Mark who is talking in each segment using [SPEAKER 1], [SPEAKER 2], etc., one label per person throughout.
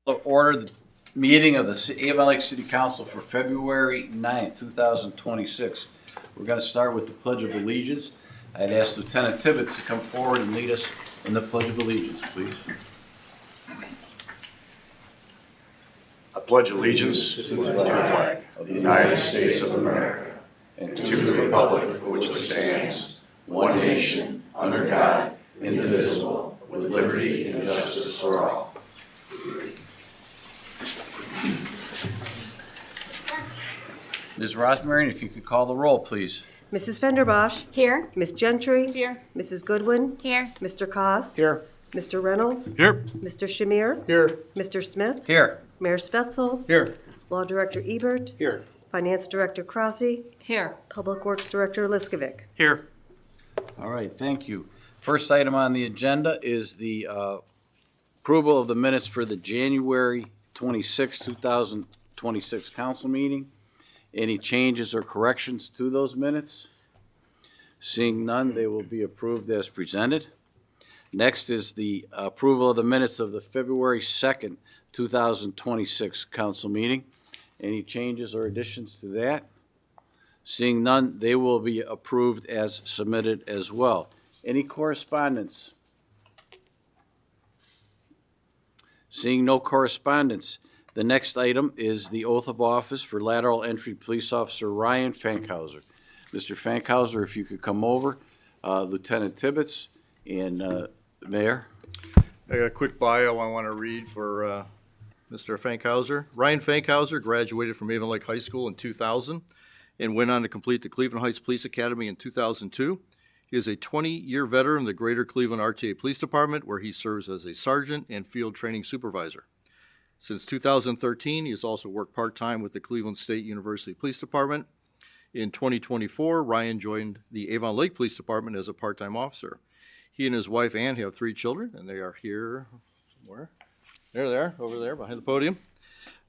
[SPEAKER 1] Order the meeting of the Avon Lake City Council for February 9th, 2026. We're going to start with the Pledge of Allegiance. I'd ask Lieutenant Tibbetts to come forward and lead us in the Pledge of Allegiance, please.
[SPEAKER 2] I pledge allegiance to the flag of the United States of America and to the republic for which it stands, one nation, under God, indivisible, with liberty and justice for all.
[SPEAKER 1] Ms. Rosmarin, if you could call the roll, please.
[SPEAKER 3] Mrs. Fenderbosh.
[SPEAKER 4] Here.
[SPEAKER 3] Ms. Gentry.
[SPEAKER 4] Here.
[SPEAKER 3] Mrs. Goodwin.
[SPEAKER 4] Here.
[SPEAKER 3] Mr. Koss.
[SPEAKER 2] Here.
[SPEAKER 3] Mr. Reynolds.
[SPEAKER 2] Here.
[SPEAKER 3] Mr. Shamir.
[SPEAKER 2] Here.
[SPEAKER 3] Mr. Smith.
[SPEAKER 1] Here.
[SPEAKER 3] Mayor Spetzel.
[SPEAKER 2] Here.
[SPEAKER 3] Law Director Ebert.
[SPEAKER 2] Here.
[SPEAKER 3] Finance Director Crossie.
[SPEAKER 4] Here.
[SPEAKER 3] Public Works Director Liskovic.
[SPEAKER 2] Here.
[SPEAKER 1] All right, thank you. First item on the agenda is the approval of the minutes for the January 26, 2026 council meeting. Any changes or corrections to those minutes? Seeing none, they will be approved as presented. Next is the approval of the minutes of the February 2nd, 2026 council meeting. Any changes or additions to that? Seeing none, they will be approved as submitted as well. Any correspondence? Seeing no correspondence, the next item is the oath of office for lateral entry police officer Ryan Fankhauser. Mr. Fankhauser, if you could come over, Lieutenant Tibbetts and Mayor.
[SPEAKER 5] I got a quick bio I want to read for Mr. Fankhauser. Ryan Fankhauser graduated from Avon Lake High School in 2000 and went on to complete the Cleveland Heights Police Academy in 2002. He is a 20-year veteran of the Greater Cleveland RTA Police Department, where he serves as a sergeant and field training supervisor. Since 2013, he has also worked part-time with the Cleveland State University Police Department. In 2024, Ryan joined the Avon Lake Police Department as a part-time officer. He and his wife, Ann, have 3 children, and they are here somewhere. There they are, over there behind the podium.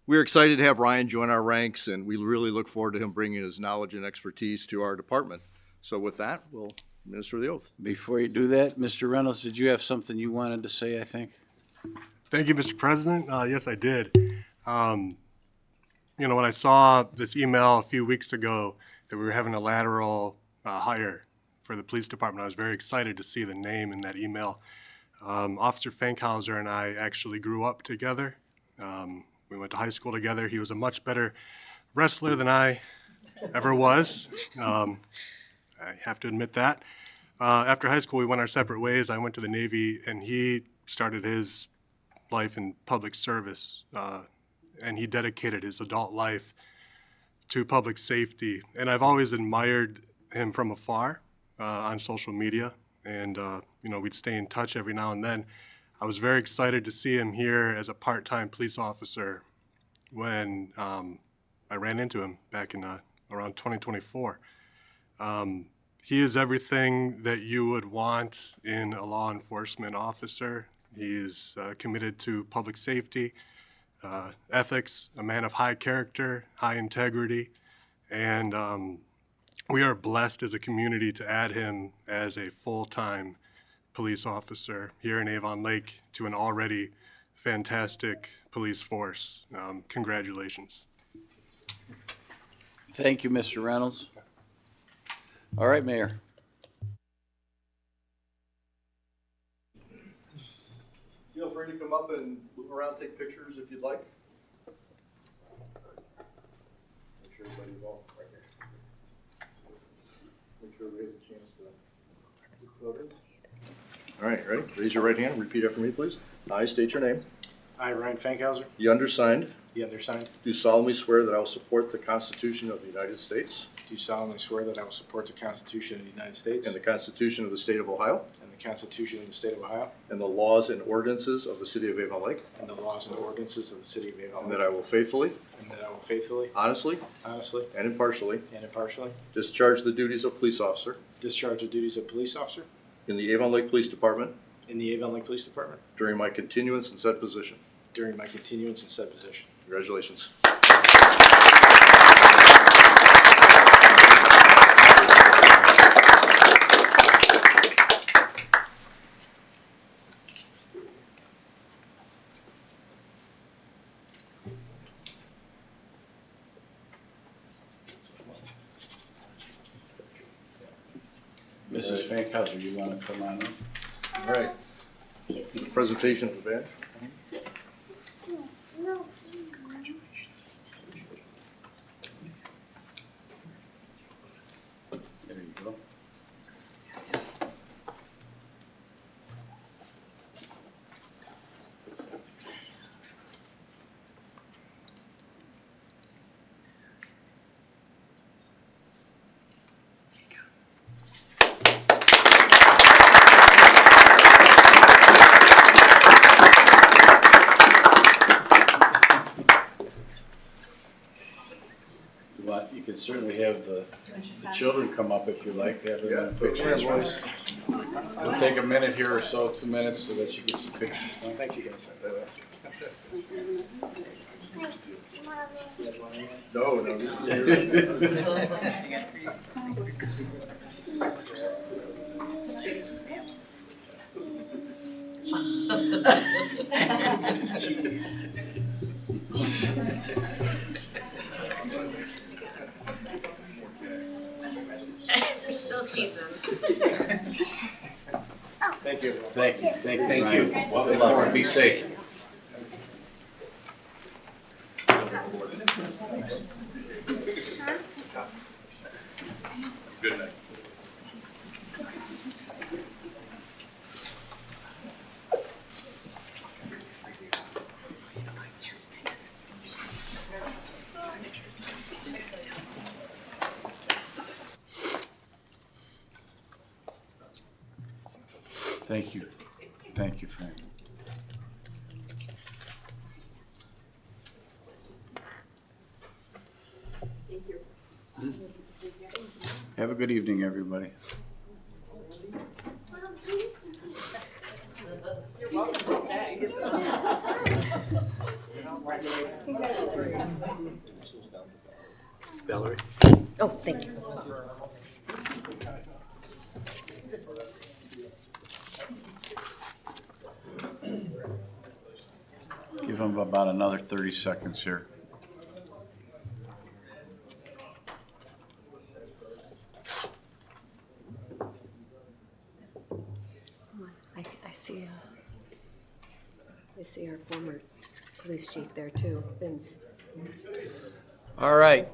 [SPEAKER 5] We're excited to have Ryan join our ranks, and we really look forward to him bringing his knowledge and expertise to our department. So with that, we'll administer the oath.
[SPEAKER 1] Before you do that, Mr. Reynolds, did you have something you wanted to say, I think?
[SPEAKER 6] Thank you, Mr. President. Yes, I did. When I saw this email a few weeks ago that we were having a lateral hire for the police department, I was very excited to see the name in that email. Officer Fankhauser and I actually grew up together. We went to high school together. He was a much better wrestler than I ever was. I have to admit that. After high school, we went our separate ways. I went to the Navy, and he started his life in public service, and he dedicated his adult life to public safety. And I've always admired him from afar on social media, and we'd stay in touch every now and then. I was very excited to see him here as a part-time police officer when I ran into him back in around 2024. He is everything that you would want in a law enforcement officer. He is committed to public safety, ethics, a man of high character, high integrity, and we are blessed as a community to add him as a full-time police officer here in Avon Lake to an already fantastic police force. Congratulations.
[SPEAKER 1] Thank you, Mr. Reynolds. All right, Mayor.
[SPEAKER 5] Feel free to come up and move around, take pictures if you'd like. Make sure everybody's all right there. Make sure we have a chance to get photos. All right, ready? Raise your right hand. Repeat after me, please. I state your name.
[SPEAKER 7] I, Ryan Fankhauser,
[SPEAKER 5] The undersigned
[SPEAKER 7] the undersigned,
[SPEAKER 5] do solemnly swear that I will support the Constitution of the United States
[SPEAKER 7] do solemnly swear that I will support the Constitution of the United States
[SPEAKER 5] and the Constitution of the State of Ohio
[SPEAKER 7] and the Constitution of the State of Ohio
[SPEAKER 5] and the laws and ordinances of the City of Avon Lake,
[SPEAKER 7] and the laws and ordinances of the City of Avon
[SPEAKER 5] and
[SPEAKER 7] Lake,
[SPEAKER 5] that I will faithfully,
[SPEAKER 7] and that I will faithfully,
[SPEAKER 5] honestly,
[SPEAKER 7] honestly,
[SPEAKER 5] and impartially
[SPEAKER 7] and impartially
[SPEAKER 5] discharge the duties of police officer
[SPEAKER 7] discharge the duties of police officer
[SPEAKER 5] in the Avon Lake Police Department
[SPEAKER 7] in the Avon Lake Police Department
[SPEAKER 5] during my continuance in said position.
[SPEAKER 7] during my continuance in said position.
[SPEAKER 5] Congratulations.
[SPEAKER 1] Mrs. Fankhauser, you want to come on in?
[SPEAKER 5] All right. Presentation for Ben.
[SPEAKER 1] There you go. You can certainly have the children come up if you like, have them in pictures. We'll take a minute here or so, 2 minutes, so that you get some pictures done.
[SPEAKER 7] Thank you, guys.
[SPEAKER 5] No.
[SPEAKER 4] We're still cheesing.
[SPEAKER 7] Thank you.
[SPEAKER 1] Thank you. Good luck. Be safe.
[SPEAKER 2] Good night.
[SPEAKER 1] Thank you. Thank you, Frank. Have a good evening, everybody.
[SPEAKER 7] Valerie?
[SPEAKER 3] Oh, thank you.
[SPEAKER 1] Give them about another 30 seconds here.
[SPEAKER 3] I see our former police chief there too, Vince.
[SPEAKER 1] All right.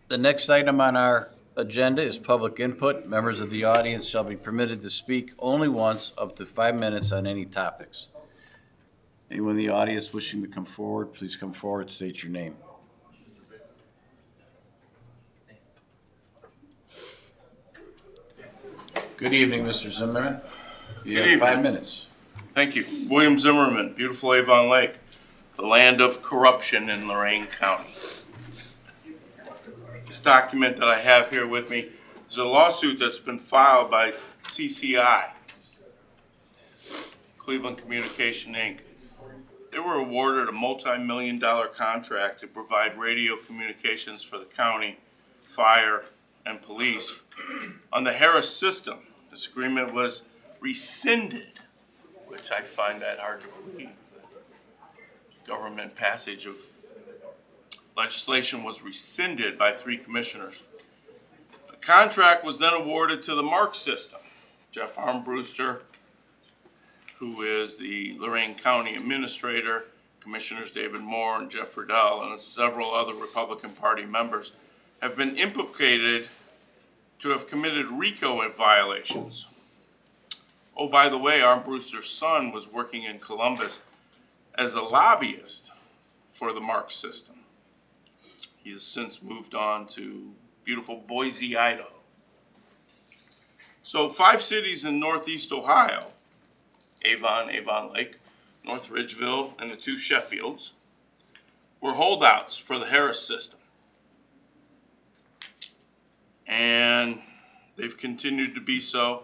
[SPEAKER 1] The next item on our agenda is public input. Members of the audience shall be permitted to speak only once, up to 5 minutes on any topics. Anyone in the audience wishing to come forward, please come forward, state your name. Good evening, Mr. Zimmerman. You
[SPEAKER 8] Good
[SPEAKER 1] have 5
[SPEAKER 8] evening.
[SPEAKER 1] minutes.
[SPEAKER 8] Thank you. William Zimmerman, beautiful Avon Lake, the land of corruption in Lorain County. This document that I have here with me is a lawsuit that's been filed by CCI, Cleveland Communication, Inc. They were awarded a multi-million-dollar contract to provide radio communications for the county, fire, and police on the Harris system. This agreement was rescinded, which I find that hard to believe. The government passage of legislation was rescinded by 3 commissioners. The contract was then awarded to the Mark system. Jeff Armbruster, who is the Lorain County Administrator, Commissioners David Moore and Jeff Riddell, and several other Republican Party members have been implicated to have committed RICO violations. Oh, by the way, Armbruster's son was working in Columbus as a lobbyist for the Mark system. He has since moved on to beautiful Boise, Idaho. So 5 cities in Northeast Ohio, Avon, Avon Lake, North Ridgeville, and the 2 Sheffields, were holdouts for the Harris system. And they've continued to be so.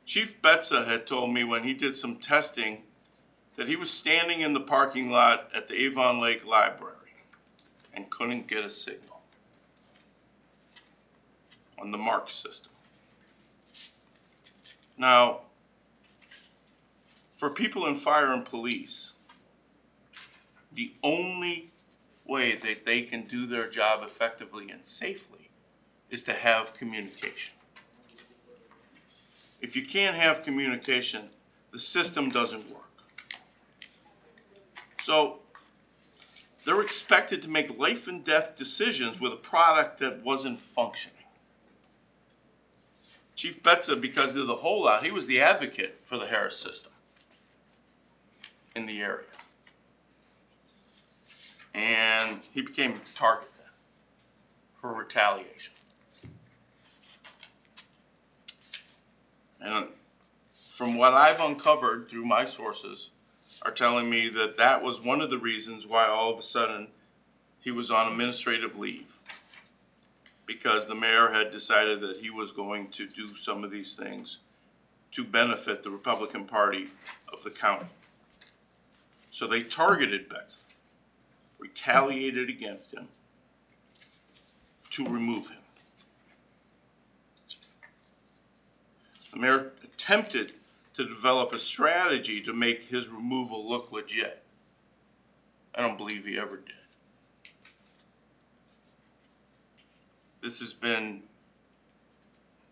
[SPEAKER 8] Chief Betza had told me when he did some testing that he was standing in the parking lot at the Avon Lake Library and couldn't get a signal on the Mark system. Now, for people in fire and police, the only way that they can do their job effectively and safely is to have communication. If you can't have communication, the system doesn't work. So they're expected to make life and death decisions with a product that wasn't functioning. Chief Betza, because of the holdout, he was the advocate for the Harris system in the area. And he became a target then for retaliation. And from what I've uncovered through my sources are telling me that that was one of the reasons why all of a sudden he was on administrative leave. Because the mayor had decided that he was going to do some of these things to benefit the Republican Party of the county. So they targeted Betts, retaliated against him to remove him. The mayor attempted to develop a strategy to make his removal look legit. I don't believe he ever did. This has been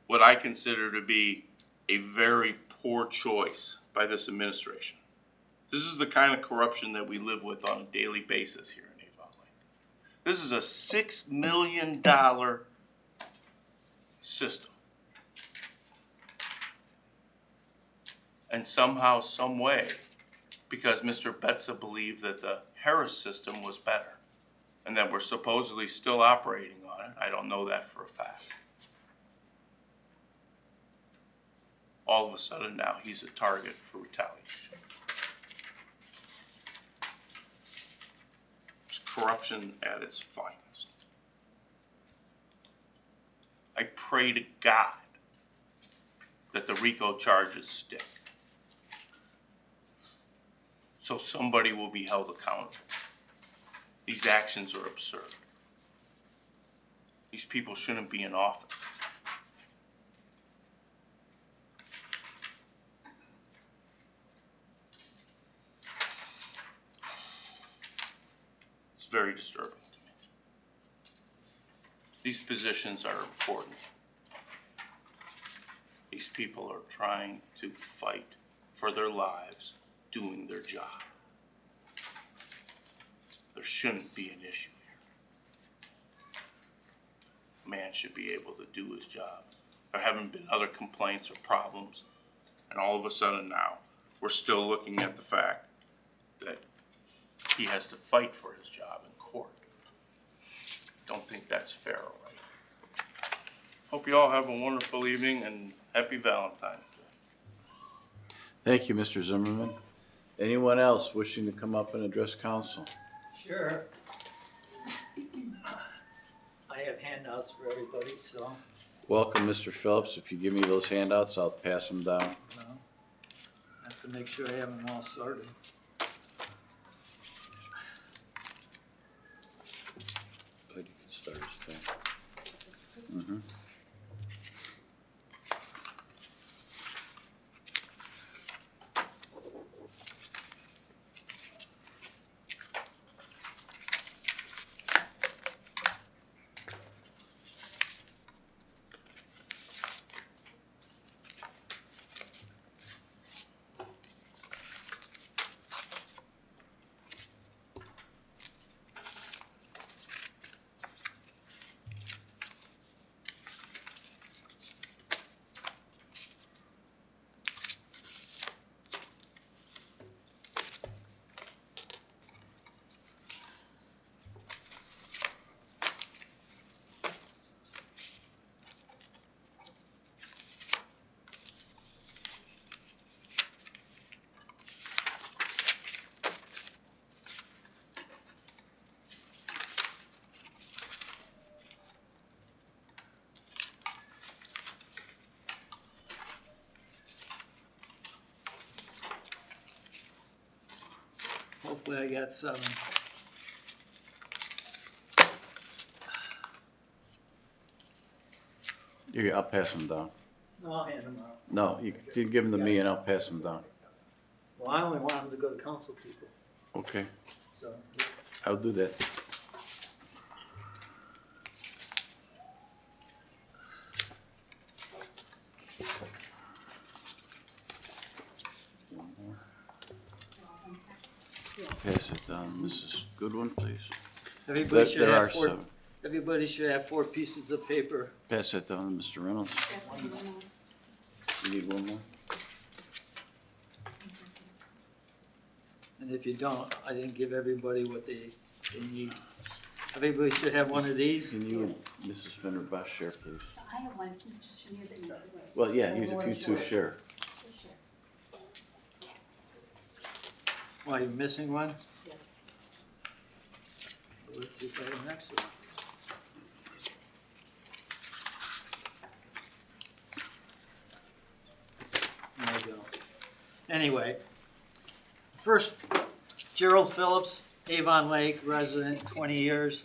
[SPEAKER 8] what I consider to be a very poor choice by this administration. This is the kind of corruption that we live with on a daily basis here in Avon Lake. This is a $6 million system. And somehow, some way, because Mr. Betza believed that the Harris system was better and that we're supposedly still operating on it. I don't know that for a fact. All of a sudden now he's a target for retaliation. It's corruption at its finest. I pray to God that the RICO charges stick, so somebody will be held accountable. These actions are absurd. These people shouldn't be in office. It's very disturbing to me. These positions are important. These people are trying to fight for their lives, doing their job. There shouldn't be an issue here. A man should be able to do his job. There haven't been other complaints or problems, and all of a sudden now, we're still looking at the fact that he has to fight for his job in court. Don't think that's fair or right. Hope you all have a wonderful evening and happy Valentine's Day.
[SPEAKER 1] Thank you, Mr. Zimmerman. Anyone else wishing to come up and address council?
[SPEAKER 4] Sure. I have handouts for everybody, so,
[SPEAKER 1] Welcome, Mr. Phillips. If you give me those handouts, I'll pass them down.
[SPEAKER 4] well, I have to make sure I have them all sorted.
[SPEAKER 1] Good, you can start his thing. Mhm.
[SPEAKER 4] Hopefully I got some.
[SPEAKER 1] Here, I'll pass them down.
[SPEAKER 4] No, I'll hand them out.
[SPEAKER 1] No, you can give them to me and I'll pass them down.
[SPEAKER 4] Well, I only want them to go to council people,
[SPEAKER 1] Okay,
[SPEAKER 4] so.
[SPEAKER 1] I'll do that. Pass it down. Mrs. Goodwin, please.
[SPEAKER 4] Everybody should
[SPEAKER 1] There are
[SPEAKER 4] have four,
[SPEAKER 1] seven.
[SPEAKER 4] everybody should have 4 pieces of paper.
[SPEAKER 1] Pass that down to Mr. Reynolds. You need one more?
[SPEAKER 4] And if you don't, I didn't give everybody what they need. Everybody should have one of these.
[SPEAKER 1] Can you and Mrs. Fender Bosch share, please?
[SPEAKER 9] I have one, it's Mr. Shamir that needs it.
[SPEAKER 1] Well, yeah, if you two share.
[SPEAKER 4] Why, you missing one?
[SPEAKER 3] Yes.
[SPEAKER 4] Let's see if I have an extra one. There you go. Anyway, first, Gerald Phillips, Avon Lake resident, 20 years,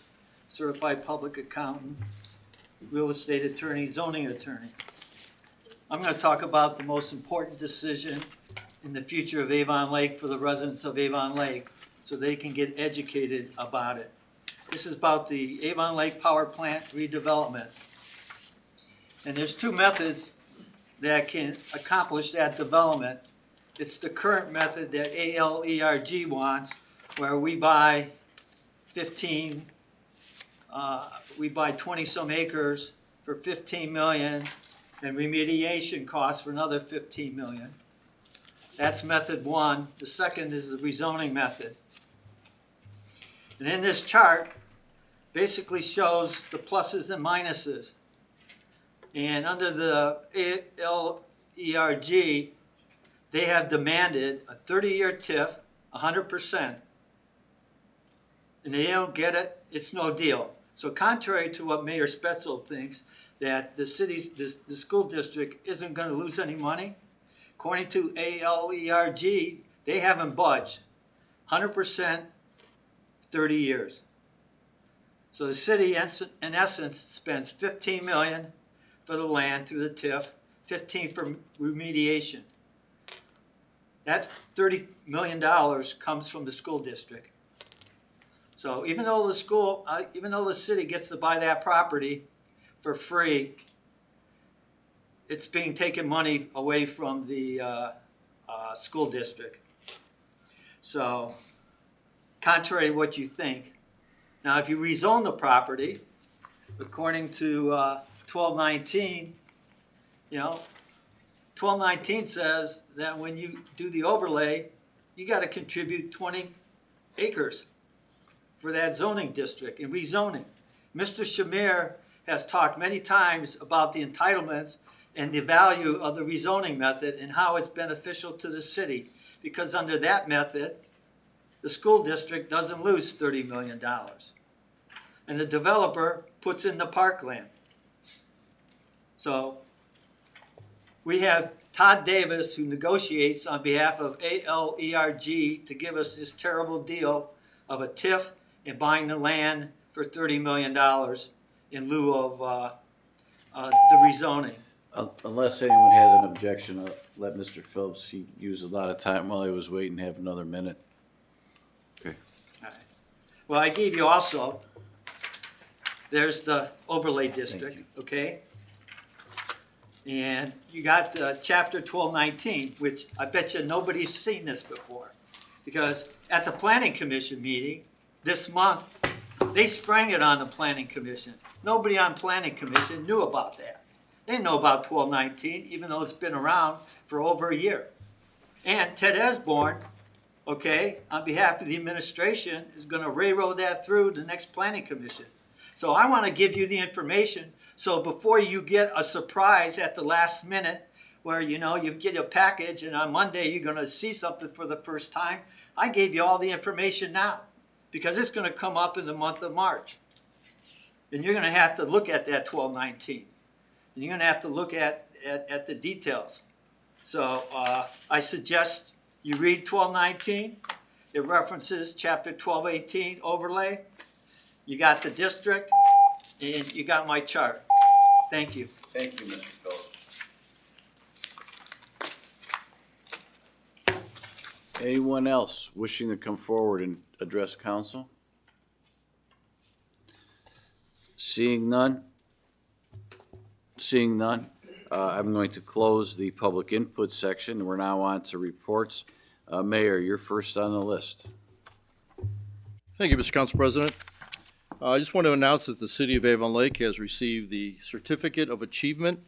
[SPEAKER 4] certified public accountant, real estate attorney, zoning attorney. I'm going to talk about the most important decision in the future of Avon Lake for the residents of Avon Lake so they can get educated about it. This is about the Avon Lake Power Plant redevelopment. And there's 2 methods that can accomplish that development. It's the current method that ALERG wants, where we buy 20-some acres for 15 million and remediation costs for another 15 million. That's method 1. The second is the rezoning method. And in this chart, basically shows the pluses and minuses. And under the ALERG, they have demanded a 30-year TIF, 100%. And they don't get it, it's no deal. So contrary to what Mayor Spetzel thinks, that the school district isn't going to lose any money, according to ALERG, they haven't budged. 100%, 30 years. So the city, in essence, spends $15 million for the land through the TIF, 15 for remediation. That $30 million comes from the school district. So even though the city gets to buy that property for free, it's being taken money away from the school district. So, contrary to what you think. Now, if you rezone the property, according to 1219, 1219 says that when you do the overlay, you got to contribute 20 acres for that zoning district and rezoning. Mr. Shamir has talked many times about the entitlements and the value of the rezoning method and how it's beneficial to the city, because under that method, the school district doesn't lose $30 million. And the developer puts in the parkland. So we have Todd Davis, who negotiates on behalf of ALERG to give us this terrible deal of a TIF and buying the land for $30 million in lieu of the rezoning.
[SPEAKER 1] Unless anyone has an objection, I'll let Mr. Phillips, he used a lot of time while he was waiting, have another minute. Okay.
[SPEAKER 4] All right. Well, I gave you also, there's the overlay district, okay? And you got chapter 1219, which I bet you nobody's seen this before. Because at the Planning Commission meeting this month, they sprang it on the Planning Commission. Nobody on Planning Commission knew about that. They didn't know about 1219, even though it's been around for over a year. And Ted Esborn, okay, on behalf of the administration, is going to railroad that through the next Planning Commission. So I want to give you the information so before you get a surprise at the last minute where, you get a package and on Monday you're going to see something for the first time, I gave you all the information now because it's going to come up in the month of March. And you're going to have to look at that 1219. And you're going to have to look at the details. So I suggest you read 1219. It references chapter 1218 overlay. You got the district, and you got my chart. Thank you.
[SPEAKER 1] Thank you, Mr. Phillips. Anyone else wishing to come forward and address council? Seeing none, I'm going to close the public input section. We're now on to reports. Mayor, you're first on the list.
[SPEAKER 5] Thank you, Mr. Council President. I just want to announce that the City of Avon Lake has received the Certificate of Achievement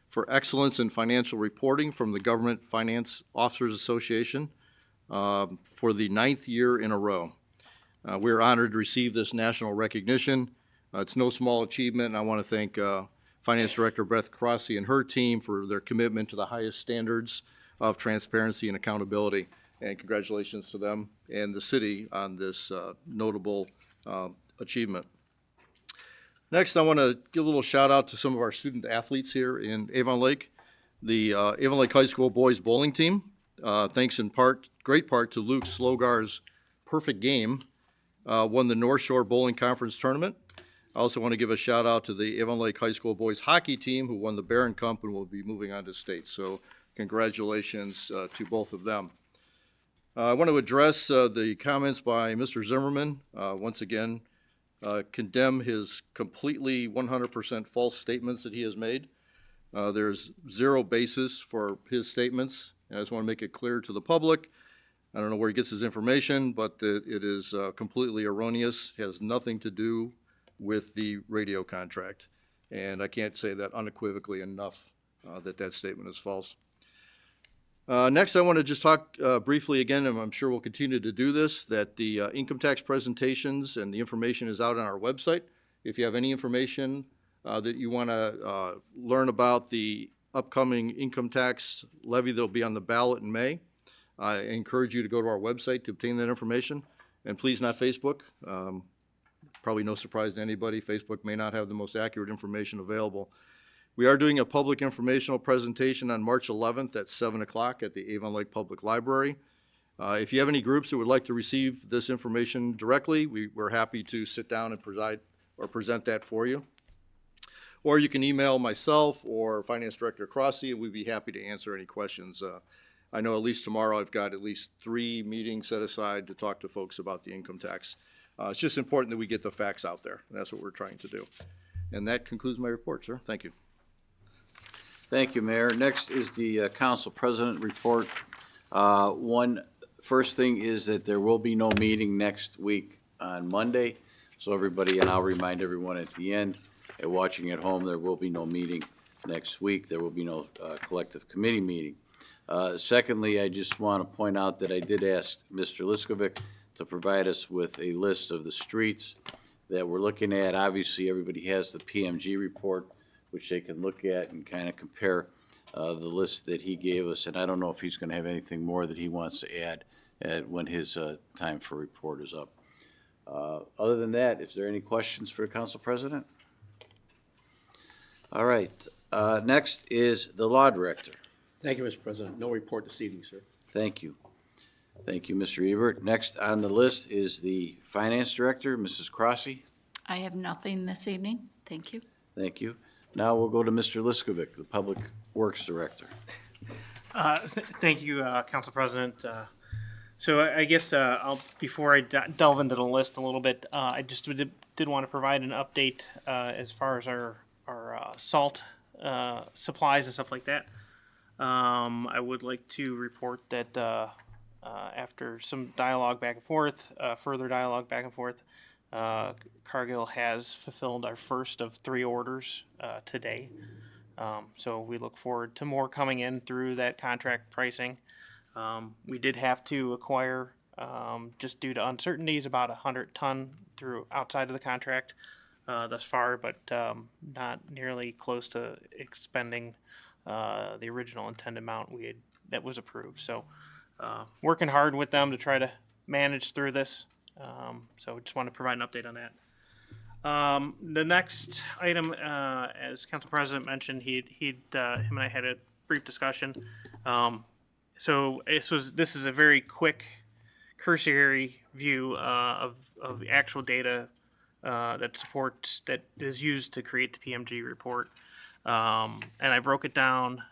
[SPEAKER 5] for Excellence in Financial Reporting from the Government Finance Officers Association for the 9th year in a row. We are honored to receive this national recognition. It's no small achievement, and I want to thank Finance Director Beth Crossie and her team for their commitment to the highest standards of transparency and accountability. And congratulations to them and the city on this notable achievement. Next, I want to give a little shout out to some of our student athletes here in Avon Lake. The Avon Lake High School boys bowling team, thanks in great part to Luke Slogar's perfect game, won the North Shore Bowling Conference Tournament. I also want to give a shout out to the Avon Lake High School boys hockey team who won the Barron Cup and will be moving on to state. So congratulations to both of them. I want to address the comments by Mr. Zimmerman. Once again, condemn his completely 100% false statements that he has made. There's zero basis for his statements. And I just want to make it clear to the public. I don't know where he gets his information, but it is completely erroneous. It has nothing to do with the radio contract. And I can't say that unequivocally enough that statement is false. Next, I want to just talk briefly again, and I'm sure we'll continue to do this, that the income tax presentations and the information is out on our website. If you have any information that you want to learn about the upcoming income tax levy that'll be on the ballot in May, I encourage you to go to our website to obtain that information. And please not Facebook. Probably no surprise to anybody, Facebook may not have the most accurate information available. We are doing a public informational presentation on March 11th at 7 o'clock at the Avon Lake Public Library. If you have any groups that would like to receive this information directly, we're happy to sit down and present that for you. Or you can email myself or Finance Director Crossie, and we'd be happy to answer any questions. I know at least tomorrow I've got at least 3 meetings set aside to talk to folks about the income tax. It's just important that we get the facts out there. That's what we're trying to do. And that concludes my report, sir. Thank you.
[SPEAKER 1] Thank you, Mayor. Next is the Council President report. First thing is that there will be no meeting next week on Monday. So everybody, and I'll remind everyone at the end, watching at home, there will be no meeting next week. There will be no collective committee meeting. Secondly, I just want to point out that I did ask Mr. Liskovic to provide us with a list of the streets that we're looking at. Obviously, everybody has the PMG report, which they can look at and kind of compare the list that he gave us. And I don't know if he's going to have anything more that he wants to add when his time for report is up. Other than that, is there any questions for the Council President? All right. Next is the Law Director.
[SPEAKER 10] Thank you, Mr. President. No report this evening, sir.
[SPEAKER 1] Thank you. Thank you, Mr. Ebert. Next on the list is the Finance Director, Mrs. Crossie.
[SPEAKER 11] I have nothing this evening. Thank you.
[SPEAKER 1] Thank you. Now we'll go to Mr. Liskovic, the Public Works Director.
[SPEAKER 12] Thank you, Council President. So I guess before I delve into the list a little bit, I just did want to provide an update as far as our salt supplies and stuff like that. I would like to report that after some dialogue back and forth, further dialogue back and forth, Cargill has fulfilled our first of 3 orders today. So we look forward to more coming in through that contract pricing. We did have to acquire, just due to uncertainties, about 100 ton through outside of the contract thus far, but not nearly close to expending the original intended amount that was approved. So working hard with them to try to manage through this. So just want to provide an update on that. The next item, as Council President mentioned, him and I had a brief discussion. So this is a very quick, cursory view of the actual data that is used to create the PMG report, and I broke it down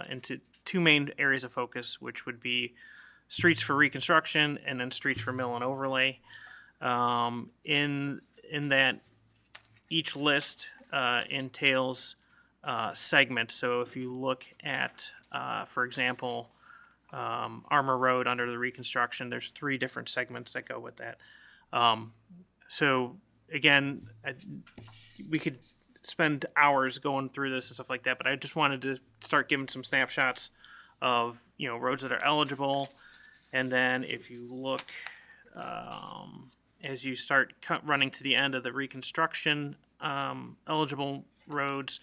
[SPEAKER 12] into 2 main areas of focus, which would be streets for reconstruction and then streets for mill and overlay. In that, each list entails segments. So if you look at, for example, Armour Road under the reconstruction, there's 3 different segments that go with that. So again, we could spend hours going through this and stuff like that, but I just wanted to start giving some snapshots of, roads that are eligible. And then if you look, as you start running to the end of the reconstruction eligible roads,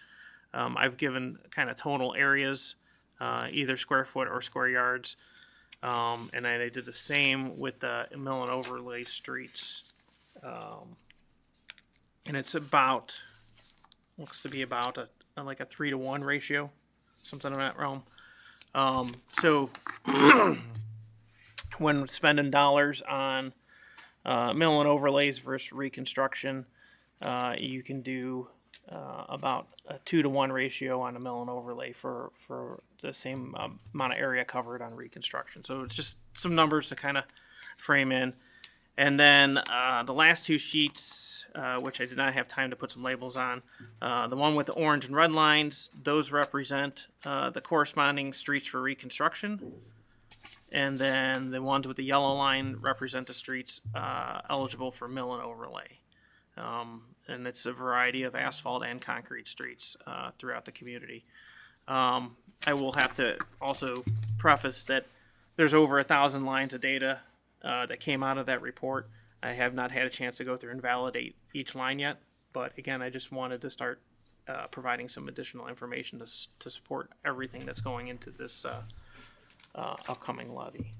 [SPEAKER 12] I've given kind of total areas, either square foot or square yards. And then I did the same with the mill and overlay streets. And it's looks to be about like a 3-to-1 ratio, something in that realm. So when spending dollars on mill and overlays versus reconstruction, you can do about a 2-to-1 ratio on a mill and overlay for the same amount of area covered on reconstruction. So it's just some numbers to kind of frame in. And then the last two sheets, which I did not have time to put some labels on, the one with the orange and red lines, those represent the corresponding streets for reconstruction. And then the ones with the yellow line represent the streets eligible for mill and overlay. And it's a variety of asphalt and concrete streets throughout the community. I will have to also preface that there's over 1,000 lines of data that came out of that report. I have not had a chance to go through and validate each line yet, but again, I just wanted to start providing some additional information to support everything that's going into this upcoming levy.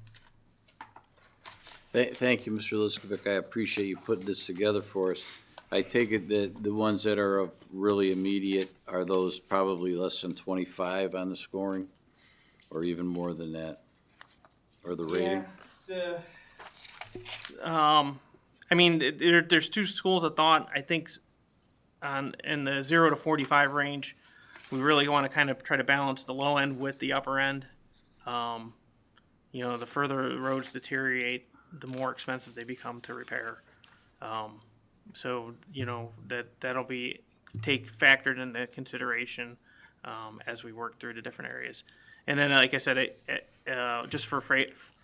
[SPEAKER 1] Thank you, Mr. Liskovic. I appreciate you putting this together for us. I take it that the ones that are of really immediate, are those probably less than 25 on the scoring, or even more than that, or the rating?
[SPEAKER 12] Yeah, I mean, there's two schools of thought. I think in the 0 to 45 range, we really want to kind of try to balance the low end with the upper end. The further the roads deteriorate, the more expensive they become to repair. So that'll be factored into consideration as we work through the different areas. And then, like I said, just for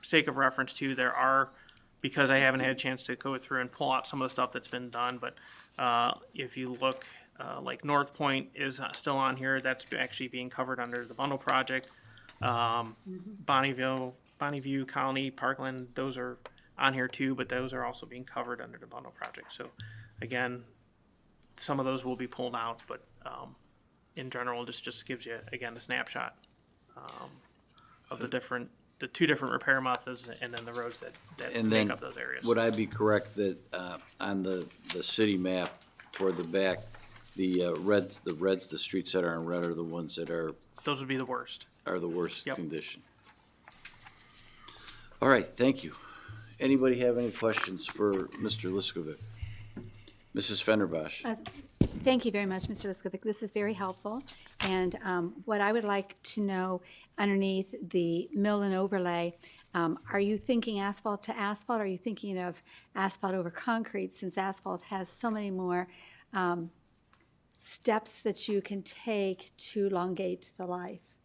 [SPEAKER 12] sake of reference too, there are, because I haven't had a chance to go through and pull out some of the stuff that's been done, but if you look, like North Point is still on here. That's actually being covered under the bundle project. Bonneview, Colony, Parkland, those are on here too, but those are also being covered under the bundle project. So again, some of those will be pulled out, but in general, this just gives you, again, a snapshot of the two different repair methods and then the roads that make up those areas.
[SPEAKER 1] Would I be correct that on the city map toward the back, the reds, the streets that are in red are the ones that are...
[SPEAKER 12] Those would be the worst.
[SPEAKER 1] Are the worst
[SPEAKER 12] Yep.
[SPEAKER 1] condition. All right, thank you. Anybody have any questions for Mr. Liskovic? Mrs. Fenderbosh?
[SPEAKER 13] Thank you very much, Mr. Liskovic. This is very helpful. And what I would like to know underneath the mill and overlay, are you thinking asphalt to asphalt? Or are you thinking of asphalt over concrete, since asphalt has so many more steps that you can take to elongate the life?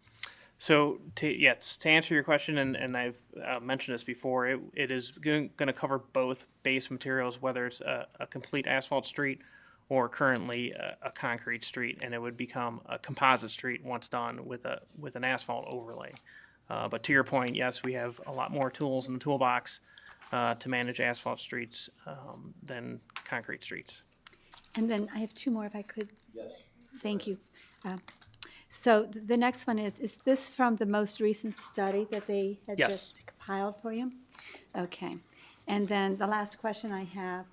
[SPEAKER 12] So to answer your question, and I've mentioned this before, it is going to cover both base materials, whether it's a complete asphalt street or currently a concrete street, and it would become a composite street once done with an asphalt overlay. But to your point, yes, we have a lot more tools in the toolbox to manage asphalt streets than concrete streets.
[SPEAKER 13] And then I have two more, if I could.
[SPEAKER 1] Yes.
[SPEAKER 13] Thank you. So the next one is this from the most recent study that they had
[SPEAKER 12] Yes.
[SPEAKER 13] just compiled for you? Okay. And then the last question I have,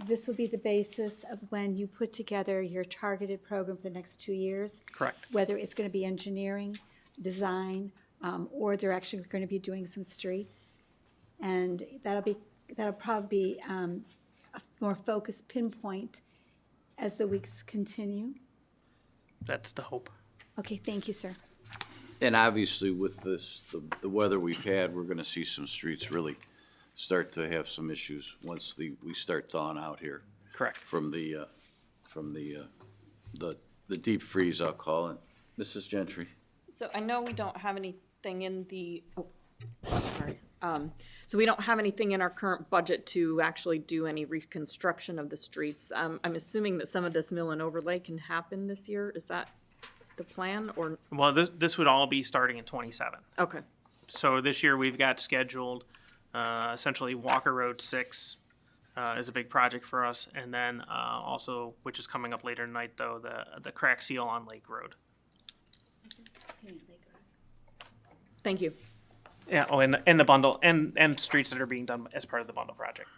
[SPEAKER 13] this will be the basis of when you put together your targeted program for the next 2 years?
[SPEAKER 12] Correct.
[SPEAKER 13] Whether it's going to be engineering, design, or they're actually going to be doing some streets? And that'll probably be a more focused pinpoint as the weeks continue?
[SPEAKER 12] That's the hope.
[SPEAKER 13] Okay, thank you, sir.
[SPEAKER 1] And obviously with this, the weather we've had, we're gonna see some streets really start to have some issues once we start thawing out here.
[SPEAKER 12] Correct.
[SPEAKER 1] From the deep freeze, I'll call it. Mrs. Gentry?
[SPEAKER 14] So I know we don't have anything in the, So we don't have anything in our current budget to actually do any reconstruction of the streets. I'm assuming that some of this mill and overlay can happen this year. Is that the plan or?
[SPEAKER 12] Well, this would all be starting in 27.
[SPEAKER 14] Okay.
[SPEAKER 12] So this year we've got scheduled essentially Walker Road 6 is a big project for us, and then also, which is coming up later tonight, though, the crack seal on Lake Road.
[SPEAKER 14] Thank you.
[SPEAKER 12] Yeah. Oh, and the bundle and streets that are being done as part of the bundle project.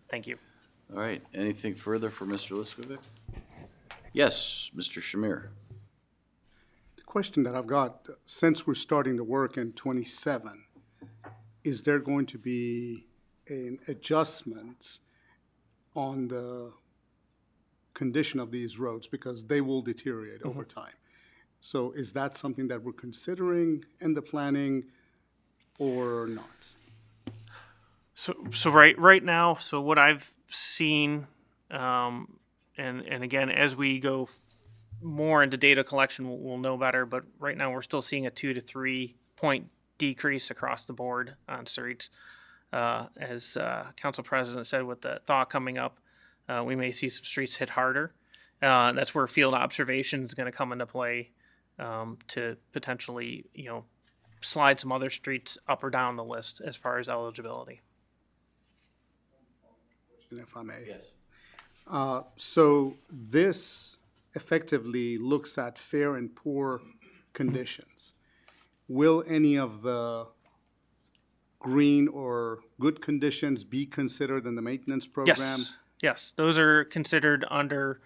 [SPEAKER 12] Thank you.
[SPEAKER 1] All right, anything further for Mr. Liskovic? Yes, Mr. Shamir.
[SPEAKER 15] The question that I've got, since we're starting to work in 27, is there going to be an adjustment on the condition of these roads, because they will deteriorate over time? So is that something that we're considering in the planning or not?
[SPEAKER 12] So right now, so what I've seen, and again, as we go more into data collection, we'll know better. But right now, we're still seeing a 2 to 3 point decrease across the board on streets. As Council President said, with the thaw coming up, we may see some streets hit harder. That's where field observation is going to come into play to potentially, slide some other streets up or down the list as far as eligibility.
[SPEAKER 15] If I may.
[SPEAKER 1] Yes.
[SPEAKER 15] So this effectively looks at fair and poor conditions. Will any of the green or good conditions be considered in the maintenance program?
[SPEAKER 12] Yes, those are considered under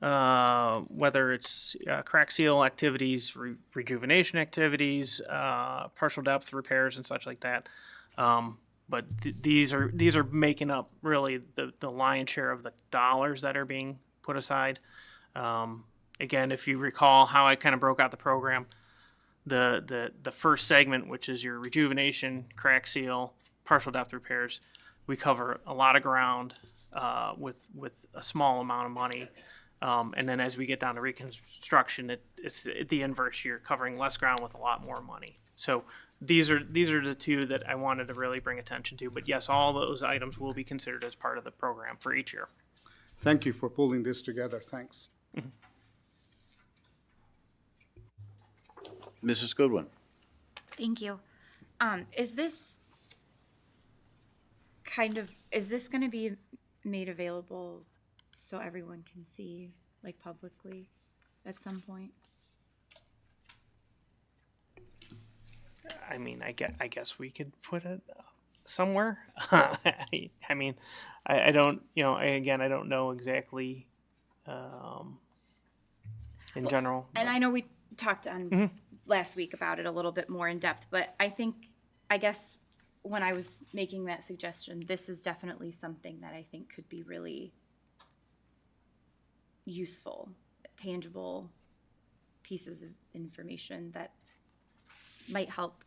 [SPEAKER 12] whether it's crack seal activities, rejuvenation activities, partial depth repairs and such like that. But these are making up really the lion's share of the dollars that are being put aside. Again, if you recall how I kind of broke out the program, the first segment, which is your rejuvenation, crack seal, partial depth repairs, we cover a lot of ground with a small amount of money. And then as we get down to reconstruction, it's the inverse. You're covering less ground with a lot more money. So these are the two that I wanted to really bring attention to. But yes, all those items will be considered as part of the program for each year.
[SPEAKER 15] Thank you for pulling this together. Thanks.
[SPEAKER 12] Mm-hmm.
[SPEAKER 1] Mrs. Goodwin.
[SPEAKER 16] Thank you. Is this going to be made available so everyone can see, like, publicly at some point?
[SPEAKER 12] I mean, I guess we could put it somewhere. I mean, I don't, I don't know exactly in general.
[SPEAKER 16] And I know we talked on last week about it a little bit more in depth, but I guess when I was making that suggestion, this is definitely something that I think could be really useful, tangible pieces of information that might help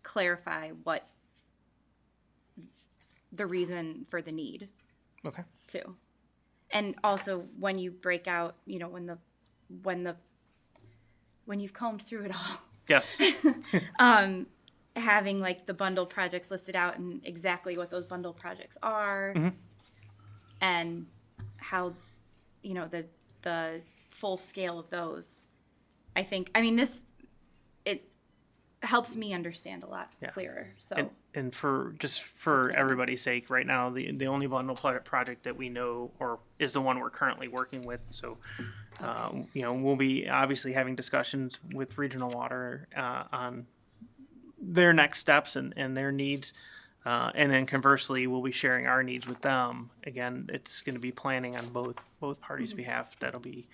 [SPEAKER 16] clarify what the reason for the need.
[SPEAKER 12] Okay.
[SPEAKER 16] Too. And also when you break out, when you've combed through it all.
[SPEAKER 12] Yes.
[SPEAKER 16] Having like the bundle projects listed out and exactly what those bundle projects are and how, the full scale of those. It helps me understand a lot clearer. So.
[SPEAKER 12] And for everybody's sake, right now, the only bundle project that we know or is the one we're currently working with. So, we'll be obviously having discussions with Regional Water on their next steps and their needs. And then conversely, we'll be sharing our needs with them. Again, it's going to be planning on both parties' behalf that'll be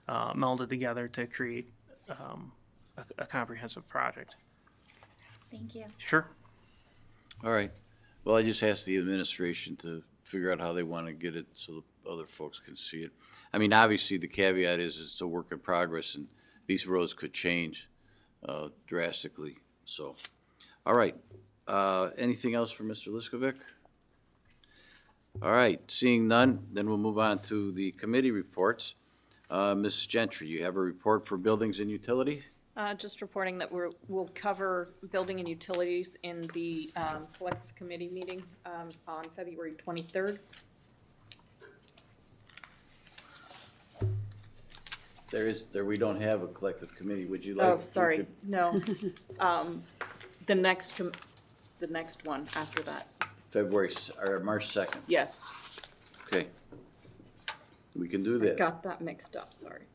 [SPEAKER 12] melded together to create a comprehensive project.
[SPEAKER 16] Thank you.
[SPEAKER 12] Sure.
[SPEAKER 1] All right. Well, I just asked the administration to figure out how they want to get it so the other folks can see it. I mean, obviously, the caveat is it's a work in progress, and these roads could change drastically. So, all right. Anything else for Mr. Liskovic? All right. Seeing none, then we'll move on to the committee reports. Ms. Gentry, you have a report for Buildings and Utility?
[SPEAKER 14] Just reporting that we'll cover building and utilities in the collective committee meeting on February 23rd.
[SPEAKER 1] We don't have a collective committee. Would you like?
[SPEAKER 14] Oh, sorry, no. The next one after that.
[SPEAKER 1] March 2nd.
[SPEAKER 14] Yes.
[SPEAKER 1] Okay. We can do
[SPEAKER 14] I
[SPEAKER 1] that.
[SPEAKER 14] got that mixed up, sorry.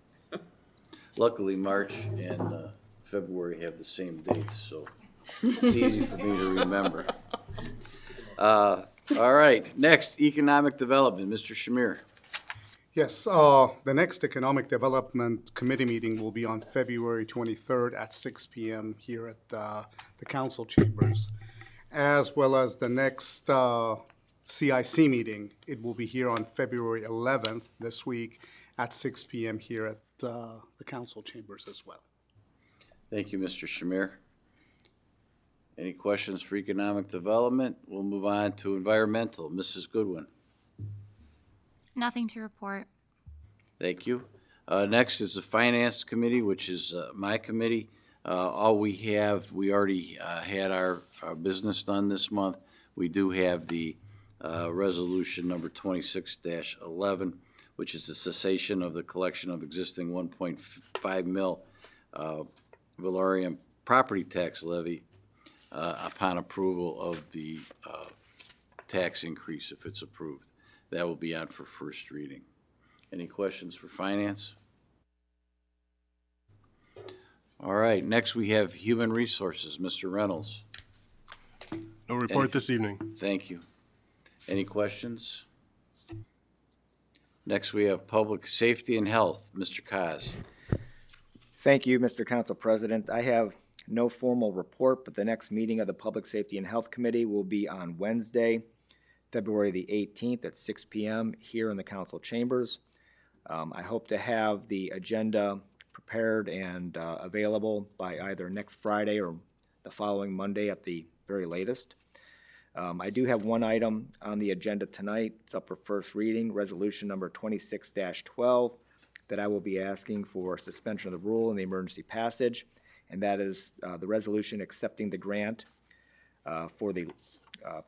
[SPEAKER 1] Luckily, March and February have the same dates, so it's easy for me to remember. All right, next, economic development, Mr. Shamir.
[SPEAKER 15] Yes, the next Economic Development Committee meeting will be on February 23rd at 6 p.m. here at the council chambers, as well as the next CIC meeting. It will be here on February 11th this week at 6 p.m. here at the council chambers as well.
[SPEAKER 1] Thank you, Mr. Shamir. Any questions for economic development? We'll move on to environmental. Mrs. Goodwin.
[SPEAKER 11] Nothing to report.
[SPEAKER 1] Thank you. Next is the Finance Committee, which is my committee. All we already had our business done this month. We do have the resolution number 26-11, which is the cessation of the collection of existing 1.5 mil valorium property tax levy upon approval of the tax increase if it's approved. That will be on for first reading. Any questions for finance? All right, next we have Human Resources, Mr. Reynolds.
[SPEAKER 6] No report this evening.
[SPEAKER 1] Thank you. Any questions? Next we have Public Safety and Health, Mr. Kaz.
[SPEAKER 17] Thank you, Mr. Council President. I have no formal report, but the next meeting of the Public Safety and Health Committee will be on Wednesday, February the 18th at 6 p.m. here in the council chambers. I hope to have the agenda prepared and available by either next Friday or the following Monday at the very latest. I do have one item on the agenda tonight. It's up for first reading, resolution number 26-12, that I will be asking for suspension of the rule and the emergency passage, and that is the resolution accepting the grant for the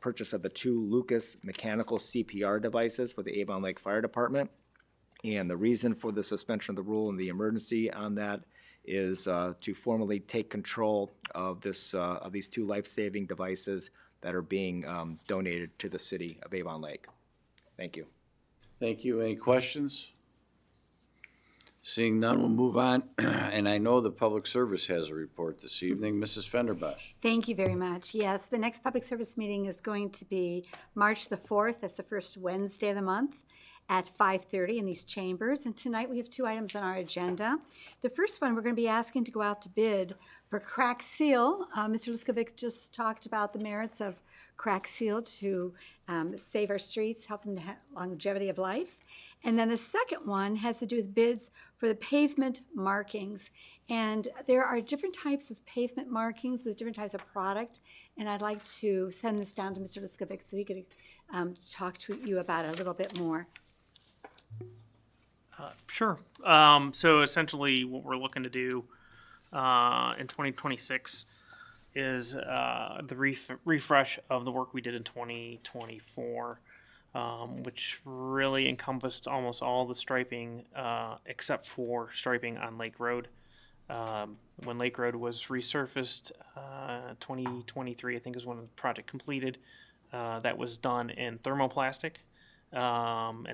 [SPEAKER 17] purchase of the 2 Lucas mechanical CPR devices for the Avon Lake Fire Department. And the reason for the suspension of the rule and the emergency on that is to formally take control of these 2 life-saving devices that are being donated to the city of Avon Lake. Thank you.
[SPEAKER 1] Thank you. Any questions? Seeing none, we'll move on. And I know the Public Service has a report this evening. Mrs. Fenderbosch.
[SPEAKER 13] Thank you very much. Yes, the next public service meeting is going to be March the 4th. That's the first Wednesday of the month at 5:30 in these chambers. And tonight we have 2 items on our agenda. The first one, we're going to be asking to go out to bid for crack seal. Mr. Liskovic just talked about the merits of crack seal to save our streets, help them to have longevity of life. And then the second one has to do with bids for the pavement markings. And there are different types of pavement markings with different types of product. And I'd like to send this down to Mr. Liskovic so he could talk to you about it a little bit more.
[SPEAKER 12] Sure. So essentially what we're looking to do in 2026 is the refresh of the work we did in 2024, which really encompassed almost all the striping except for striping on Lake Road. When Lake Road was resurfaced, 2023, I think is when the project completed. That was done in thermoplastic. And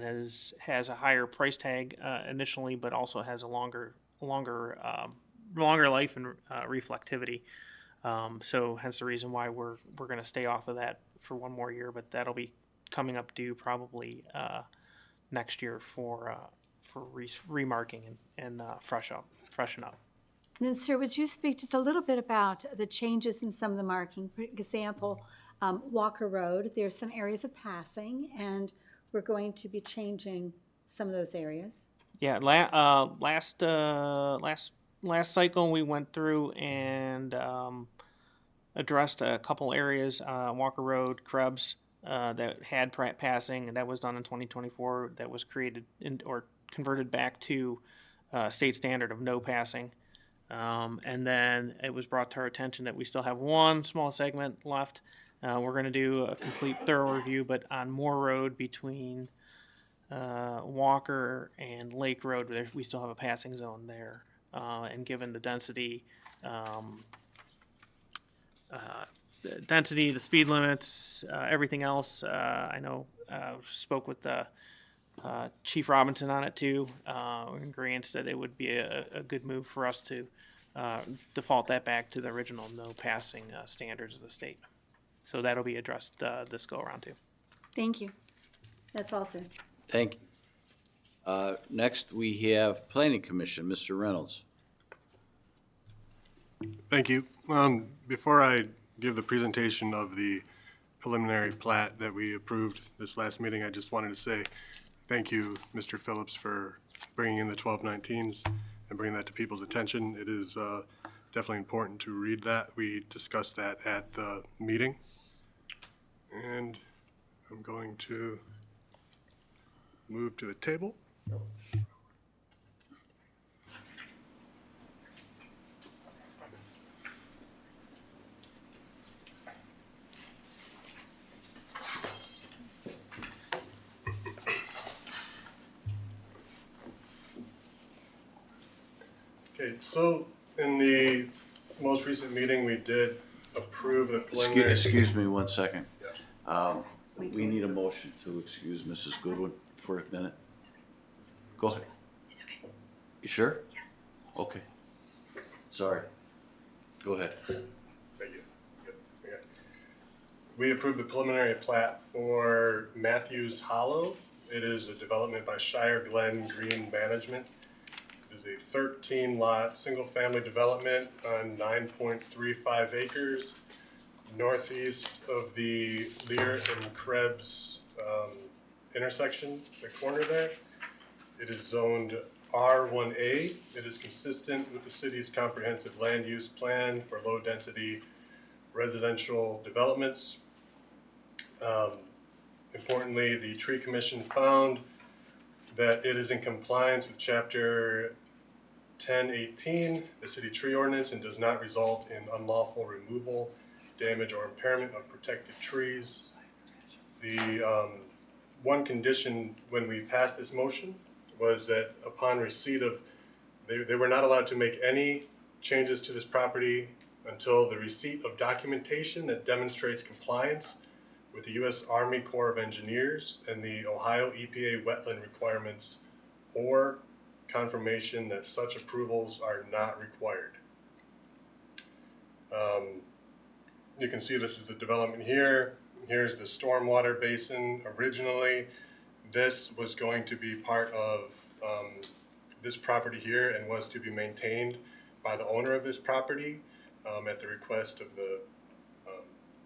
[SPEAKER 12] has a higher price tag initially, but also has a longer life and reflectivity. So hence the reason why we're going to stay off of that for one more year, but that'll be coming up due probably next year for remarking and freshen up.
[SPEAKER 13] And then, sir, would you speak just a little bit about the changes in some of the marking? For example, Walker Road, there's some areas of passing, and we're going to be changing some of those areas.
[SPEAKER 12] Yeah, last cycle we went through and addressed a couple areas, Walker Road, Krebs, that had passing, and that was done in 2024. That was created or converted back to state standard of no passing. And then it was brought to our attention that we still have one small segment left. We're going to do a complete thorough review, but on Moore Road between Walker and Lake Road, we still have a passing zone there. And given the density, the speed limits, everything else, I know spoke with Chief Robinson on it too. And Grant said it would be a good move for us to default that back to the original no passing standards of the state. So that'll be addressed this go around too.
[SPEAKER 13] Thank you. That's all, sir.
[SPEAKER 1] Thank you. Next, we have Planning Commission, Mr. Reynolds.
[SPEAKER 6] Thank you. Before I give the presentation of the preliminary plat that we approved this last meeting, I just wanted to say thank you, Mr. Phillips, for bringing in the 1219s and bringing that to people's attention. It is definitely important to read that. We discussed that at the meeting. And I'm going to move to the table. Okay, so in the most recent meeting, we did approve the preliminary.
[SPEAKER 1] Excuse me 1 second. We need a motion to excuse Mrs. Goodwin for a minute. Go ahead. You sure? Yeah. Okay. Sorry. Go ahead.
[SPEAKER 6] Thank you. Good. Okay. We approved the preliminary plat for Matthews Hollow. It is a development by Shire Glen Green Management. It is a 13-lot, single-family development on 9.35 acres northeast of the Lear and Krebs intersection, the corner there. It is zoned R1A. It is consistent with the city's comprehensive land use plan for low-density residential developments. Importantly, the Tree Commission found that it is in compliance with Chapter 1018, the city tree ordinance, and does not result in unlawful removal, damage, or impairment of protected trees. The one condition when we passed this motion was that upon receipt of, they were not allowed to make any changes to this property until the receipt of documentation that demonstrates compliance with the U.S. Army Corps of Engineers and the Ohio EPA wetland requirements, or confirmation that such approvals are not required. You can see this is the development here. Here's the stormwater basin. Originally, this was going to be part of this property here and was to be maintained by the owner of this property at the request of the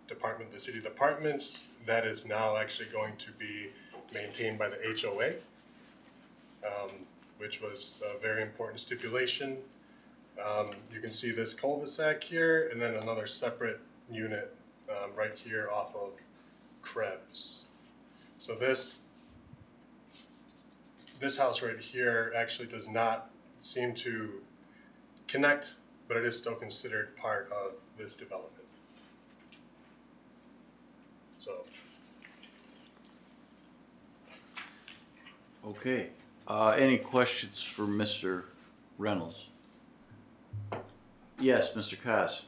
[SPEAKER 6] department, the city departments. That is now actually going to be maintained by the HOA, which was a very important stipulation. You can see this cul-de-sac here, and then another separate unit right here off of Krebs. So this house right here actually does not seem to connect, but it is still considered part of this development. So.
[SPEAKER 1] Okay. Any questions for Mr. Reynolds? Yes, Mr. Koss.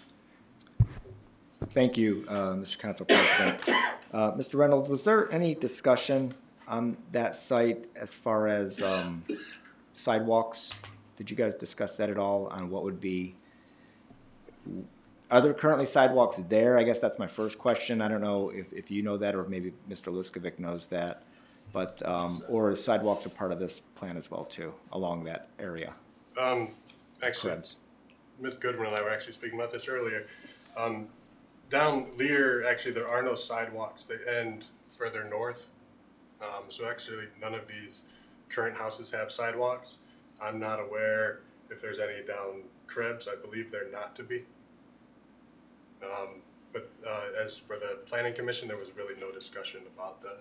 [SPEAKER 17] Thank you, Mr. Council President. Mr. Reynolds, was there any discussion on that site as far as sidewalks? Did you guys discuss that at all on what would be, are there currently sidewalks there? I guess that's my first question. I don't know if you know that, or maybe Mr. Liskovic knows that, but, or is sidewalks a part of this plan as well too, along that area?
[SPEAKER 6] Actually,
[SPEAKER 17] Krebs.
[SPEAKER 6] Ms. Goodwin and I were actually speaking about this earlier. Down Lear, actually, there are no sidewalks. They end further north. So actually, none of these current houses have sidewalks. I'm not aware if there's any down Krebs. I believe they're not to be. But as for the Planning Commission, there was really no discussion about the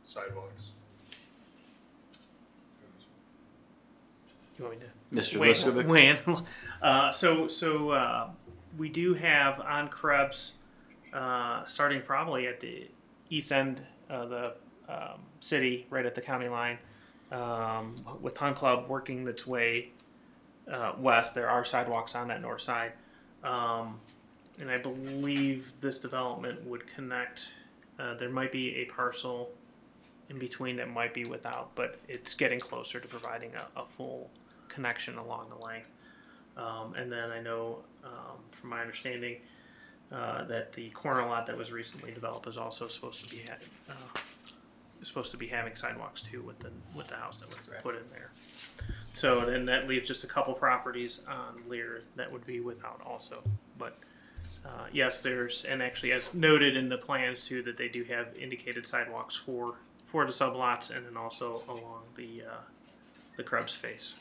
[SPEAKER 6] sidewalks.
[SPEAKER 12] You want me to?
[SPEAKER 1] Mr.
[SPEAKER 12] Weigh
[SPEAKER 1] Liskovic?
[SPEAKER 12] weigh in? So we do have on Krebs, starting probably at the east end of the city, right at the county line, with Hunt Club working its way west. There are sidewalks on that north side. And I believe this development would connect, there might be a parcel in between that might be without, but it's getting closer to providing a full connection along the length. And then I know, from my understanding, that the corner lot that was recently developed is also supposed to be having sidewalks too with the house that was put in there. So then that leaves just a couple properties on Lear that would be without also. But yes, and actually as noted in the plans too, that they do have indicated sidewalks for the sublots and then also along the Krebs face.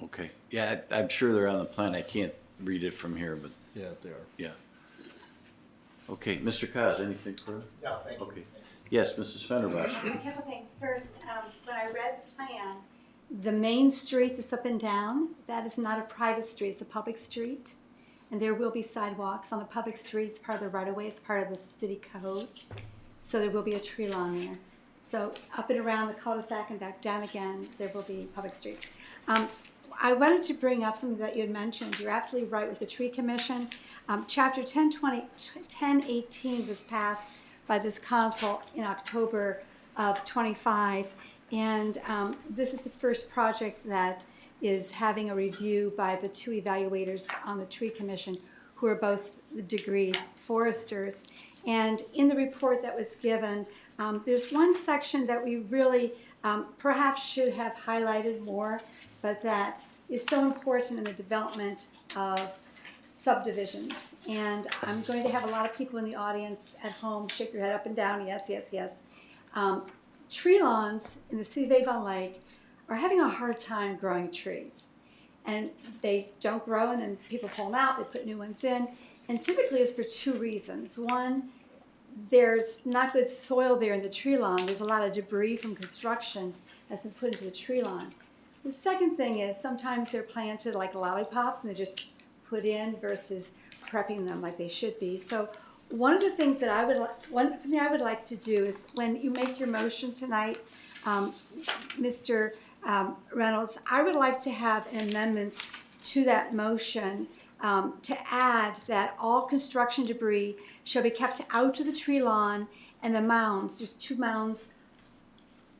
[SPEAKER 1] Okay, yeah, I'm sure they're on the plan. I can't read it from here, but.
[SPEAKER 5] Yeah, they are.
[SPEAKER 1] Yeah. Okay, Mr. Kaz, anything further?
[SPEAKER 7] No, thank you.
[SPEAKER 1] Okay. Yes, Mrs. Fenderbosh.
[SPEAKER 13] A couple things. First, when I read the plan, the main street that's up and down, that is not a private street, it's a public street. And there will be sidewalks on the public street. It's part of the right-of-way, it's part of the city code. So there will be a tree lawn there. So up and around the cul-de-sac and back down again, there will be public streets. I wanted to bring up something that you had mentioned. You're absolutely right with the tree commission. Chapter 1018 was passed by this council in October of 25. And this is the first project that is having a review by the two evaluators on the tree commission, who are both degree foresters. And in the report that was given, there's one section that we really perhaps should have highlighted more, but that is so important in the development of subdivisions. And I'm going to have a lot of people in the audience at home shake their head up and down, yes, yes, yes. Tree lawns in the city of Avon Lake are having a hard time growing trees. And they don't grow, and then people pull them out, they put new ones in. And typically it's for two reasons. One, there's not good soil there in the tree lawn. There's a lot of debris from construction that's been put into the tree lawn. The second thing is sometimes they're planted like lollipops and they're just put in versus prepping them like they should be. So one of the things that something I would like to do is when you make your motion tonight, Mr. Reynolds, I would like to have an amendment to that motion to add that all construction debris shall be kept out of the tree lawn and the mounds. There's two mounds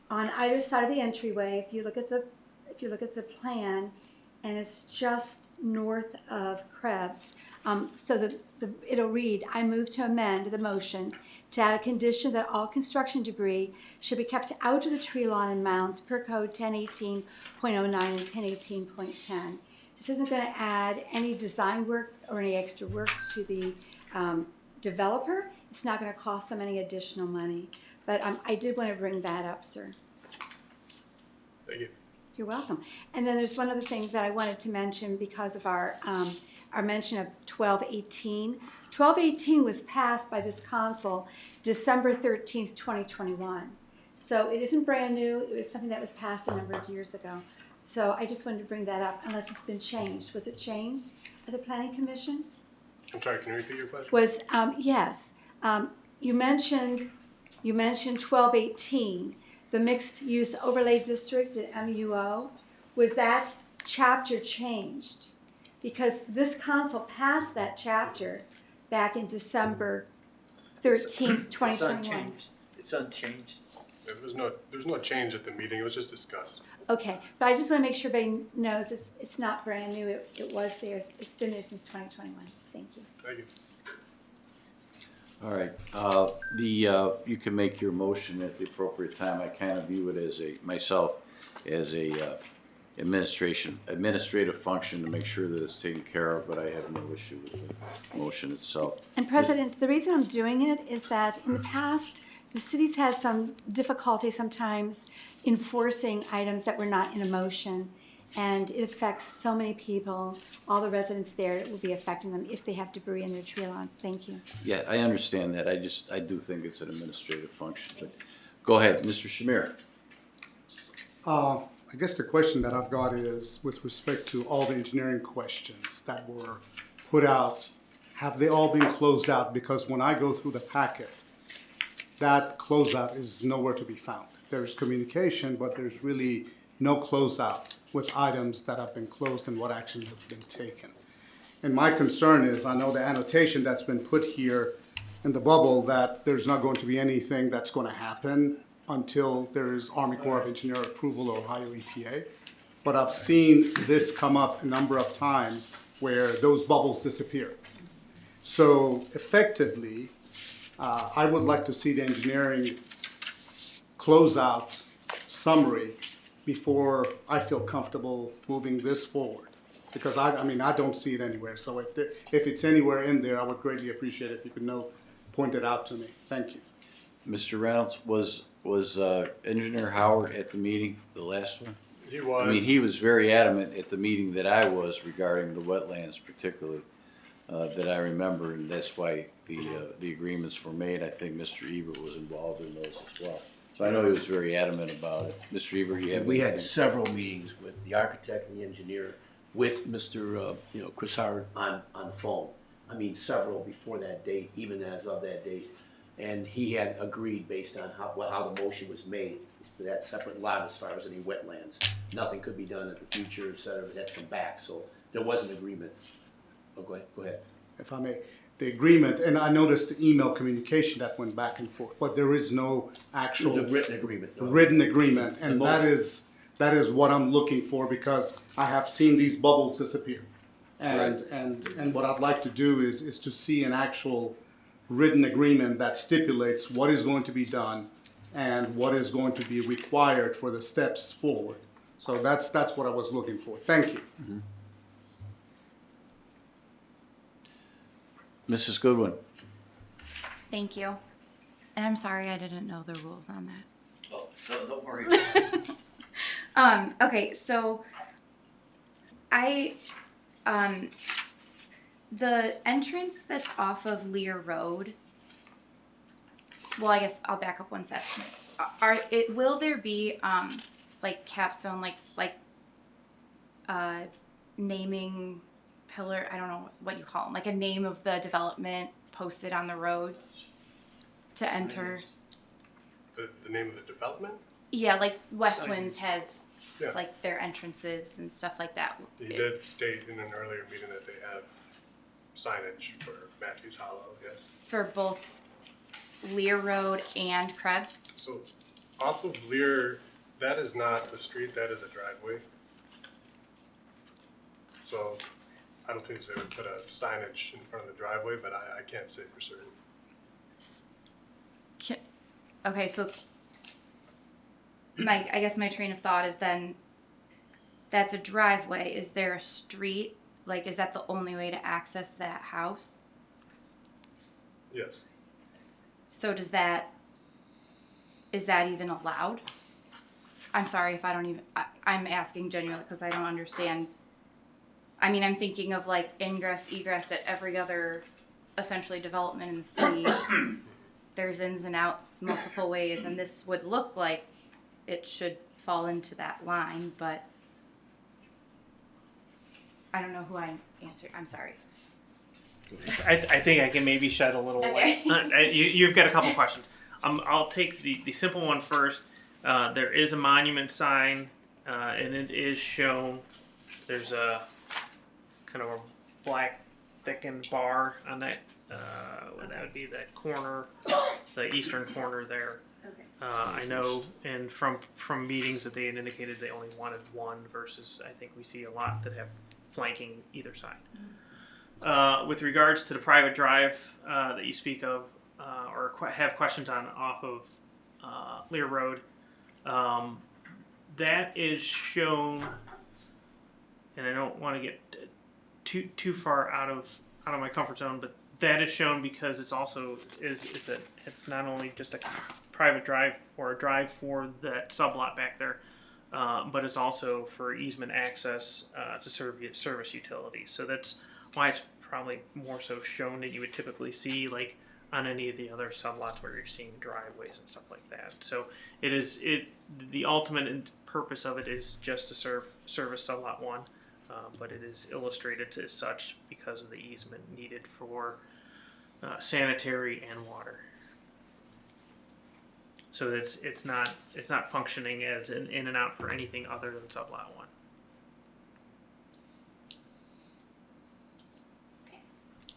[SPEAKER 13] on either side of the entryway. If you look at the plan, and it's just north of Krebs. So it'll read, I move to amend the motion to add a condition that all construction debris should be kept out of the tree lawn and mounds per code 1018.09 and 1018.10. This isn't going to add any design work or any extra work to the developer. It's not going to cost them any additional money. But I did want to bring that up, sir.
[SPEAKER 6] Thank you.
[SPEAKER 13] You're welcome. And then there's one other thing that I wanted to mention because of our mention of 1218. 1218 was passed by this council December 13th, 2021. So it isn't brand new. It was something that was passed a number of years ago. So I just wanted to bring that up, unless it's been changed. Was it changed at the Planning Commission?
[SPEAKER 6] I'm sorry, can you repeat your question?
[SPEAKER 13] Was, yes. You mentioned 1218. The mixed use overlay district at MUO, was that chapter changed? Because this council passed that chapter back in December 13th, 2021.
[SPEAKER 4] It's unchanged.
[SPEAKER 6] There's no change at the meeting, it was just discussed.
[SPEAKER 13] Okay, but I just want to make sure everybody knows it's not brand new. It was there. It's been there since 2021. Thank you.
[SPEAKER 6] Thank you.
[SPEAKER 1] All right, you can make your motion at the appropriate time. I kind of view it as myself as a administrative function to make sure that it's taken care of, but I have no issue with the motion itself.
[SPEAKER 13] And President, the reason I'm doing it is that in the past, the city's had some difficulty sometimes enforcing items that were not in a motion. And it affects so many people, all the residents there, it will be affecting them if they have debris in their tree lawns. Thank you.
[SPEAKER 1] Yeah, I understand that. I do think it's an administrative function, but go ahead, Mr. Shamir.
[SPEAKER 15] I guess the question that I've got is with respect to all the engineering questions that were put out, have they all been closed out? Because when I go through the packet, that closeout is nowhere to be found. There's communication, but there's really no closeout with items that have been closed and what actions have been taken. And my concern is, I know the annotation that's been put here in the bubble that there's not going to be anything that's going to happen until there's Army Corps of Engineer approval or Ohio EPA. But I've seen this come up a number of times where those bubbles disappear. So effectively, I would like to see the engineering closeout summary before I feel comfortable moving this forward. Because I mean, I don't see it anywhere. So if it's anywhere in there, I would greatly appreciate it if you could point it out to me. Thank you.
[SPEAKER 1] Mr. Reynolds, was Engineer Howard at the meeting, the last one?
[SPEAKER 6] He was.
[SPEAKER 1] I mean, he was very adamant at the meeting that I was regarding the wetlands particularly, that I remember, and that's why the agreements were made. I think Mr. Ebert was involved in those as well. So I know he was very adamant about it. Mr. Ebert, you have
[SPEAKER 10] We had
[SPEAKER 1] anything?
[SPEAKER 10] several meetings with the architect and the engineer, with Mr. Chris Howard on the phone. I mean, several before that date, even as of that date. And he had agreed based on how the motion was made, for that separate lot as far as any wetlands. Nothing could be done in the future, et cetera, it had to come back. So there was an agreement. Oh, go ahead.
[SPEAKER 15] If I may, the agreement, and I noticed the email communication that went back and forth, but there is no actual
[SPEAKER 10] It was a written agreement.
[SPEAKER 15] written agreement, and that is what I'm looking for, because I have seen these bubbles disappear. And what I'd like to do is to see an actual written agreement that stipulates what is going to be done and what is going to be required for the steps forward. So that's what I was looking for. Thank you.
[SPEAKER 1] Mm-hmm. Mrs. Goodwin.
[SPEAKER 16] Thank you. And I'm sorry I didn't know the rules on that.
[SPEAKER 10] Oh, no, don't worry.
[SPEAKER 16] Okay, so the entrance that's off of Lear Road, well, I guess I'll back up one sec. Will there be, like capstone, like naming pillar, I don't know what you call them, like a name of the development posted on the roads to enter?
[SPEAKER 6] The name of the development?
[SPEAKER 16] Yeah, like West Winds has
[SPEAKER 6] Yeah.
[SPEAKER 16] like their entrances and stuff like that.
[SPEAKER 6] He did state in an earlier meeting that they have signage for Matthews Hollow, yes.
[SPEAKER 16] For both Lear Road and Krebs?
[SPEAKER 6] So off of Lear, that is not a street, that is a driveway. So I don't think they would put a signage in front of the driveway, but I can't say for certain.
[SPEAKER 16] Okay, so I guess my train of thought is then that's a driveway. Is there a street? Like, is that the only way to access that house?
[SPEAKER 6] Yes.
[SPEAKER 16] So is that even allowed? I'm sorry if I don't even, I'm asking genuinely because I don't understand. I mean, I'm thinking of like ingress, egress at every other essentially development in the city. There's ins and outs multiple ways, and this would look like it should fall into that line, but I don't know who I answered. I'm sorry.
[SPEAKER 12] I think I can maybe shed a little light. You've got a couple questions. I'll take the simple one first. There is a monument sign, and it is shown. There's a kind of a black thickened bar on that. That would be that corner, the eastern corner there.
[SPEAKER 16] Okay.
[SPEAKER 12] I know, and from meetings that they had indicated they only wanted one versus I think we see a lot that have flanking either side. With regards to the private drive that you speak of, or have questions on off of Lear Road, that is shown, and I don't want to get too far out of my comfort zone, but that is shown because it's also it's not only just a private drive or a drive for that sublot back there, but it's also for easement access to service utilities. So that's why it's probably more so shown that you would typically see like on any of the other sublots where you're seeing driveways and stuff like that. So the ultimate purpose of it is just to service sublot 1, but it is illustrated as such because of the easement needed for sanitary and water. So it's not functioning as an in and out for anything other than sublot 1.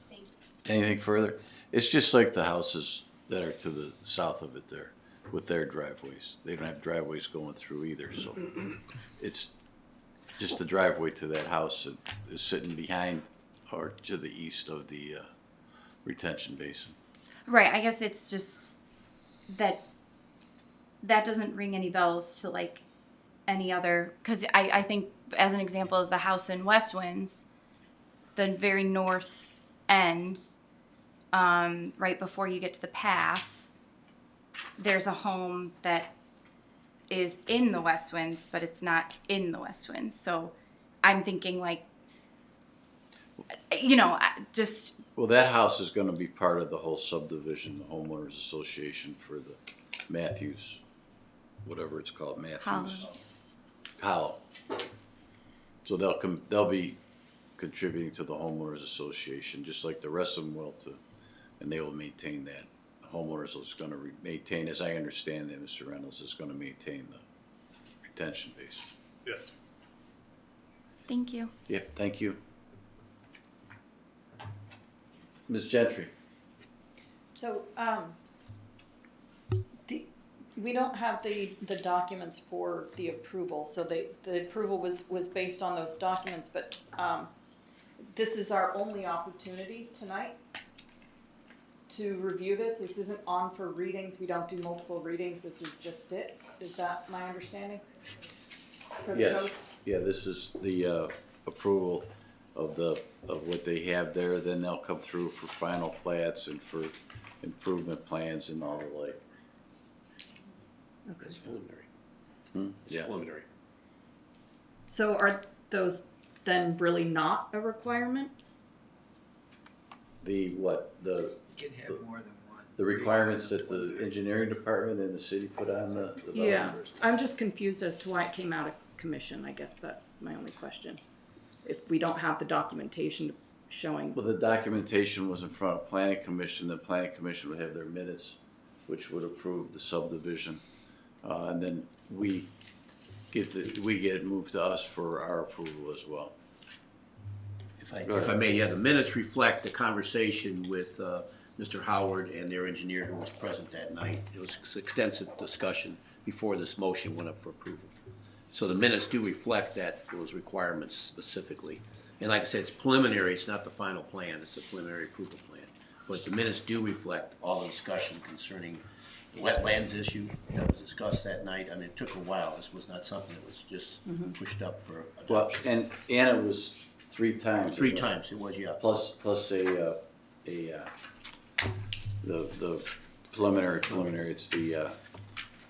[SPEAKER 16] Thank you.
[SPEAKER 1] Anything further? It's just like the houses that are to the south of it there with their driveways. They don't have driveways going through either, so it's just the driveway to that house that is sitting behind or to the east of the retention basin.
[SPEAKER 16] Right, I guess it's just that doesn't ring any bells to like any other, because I think as an example of the house in West Winds, the very north end, right before you get to the path, there's a home that is in the West Winds, but it's not in the West Winds. So I'm thinking like, just.
[SPEAKER 1] Well, that house is gonna be part of the whole subdivision, the homeowners association for the Matthews, whatever it's called, Matthews. Hollow. So they'll be contributing to the homeowners association, just like the rest of them will and they will maintain that. The homeowners is gonna maintain, as I understand it, Mr. Reynolds is gonna maintain the retention base.
[SPEAKER 6] Yes.
[SPEAKER 16] Thank you.
[SPEAKER 1] Yep, thank you. Ms. Gentry.
[SPEAKER 14] So, we don't have the documents for the approval, so the approval was based on those documents, but, this is our only opportunity tonight to review this. This isn't on for readings. We don't do multiple readings. This is just it. Is that my understanding? For the
[SPEAKER 1] Yes,
[SPEAKER 14] code?
[SPEAKER 1] yeah, this is the approval of what they have there, then they'll come through for final plats and for improvement plans and all the like.
[SPEAKER 10] It's preliminary. It's
[SPEAKER 1] Yeah.
[SPEAKER 10] preliminary.
[SPEAKER 14] So are those then really not a requirement?
[SPEAKER 1] The what,
[SPEAKER 4] You can have more than one.
[SPEAKER 1] the requirements that the engineering department and the city put on the
[SPEAKER 14] Yeah,
[SPEAKER 1] developers?
[SPEAKER 14] I'm just confused as to why it came out of commission. I guess that's my only question. If we don't have the documentation showing.
[SPEAKER 1] Well, the documentation was in front of planning commission, the planning commission would have their minutes, which would approve the subdivision. And then we get it moved to us for our approval as well.
[SPEAKER 10] If I may, yeah, the minutes reflect the conversation with Mr. Howard and their engineer who was present that night. It was extensive discussion before this motion went up for approval. So the minutes do reflect those requirements specifically. And like I said, it's preliminary, it's not the final plan, it's the preliminary approval plan. But the minutes do reflect all the discussion concerning the wetlands issue that was discussed that night. I mean, it took a while. This was not something that was just pushed up for
[SPEAKER 1] Well,
[SPEAKER 10] adoption.
[SPEAKER 1] and it was 3 times.
[SPEAKER 10] Three times, it was, yeah.
[SPEAKER 1] Plus the preliminary, it's the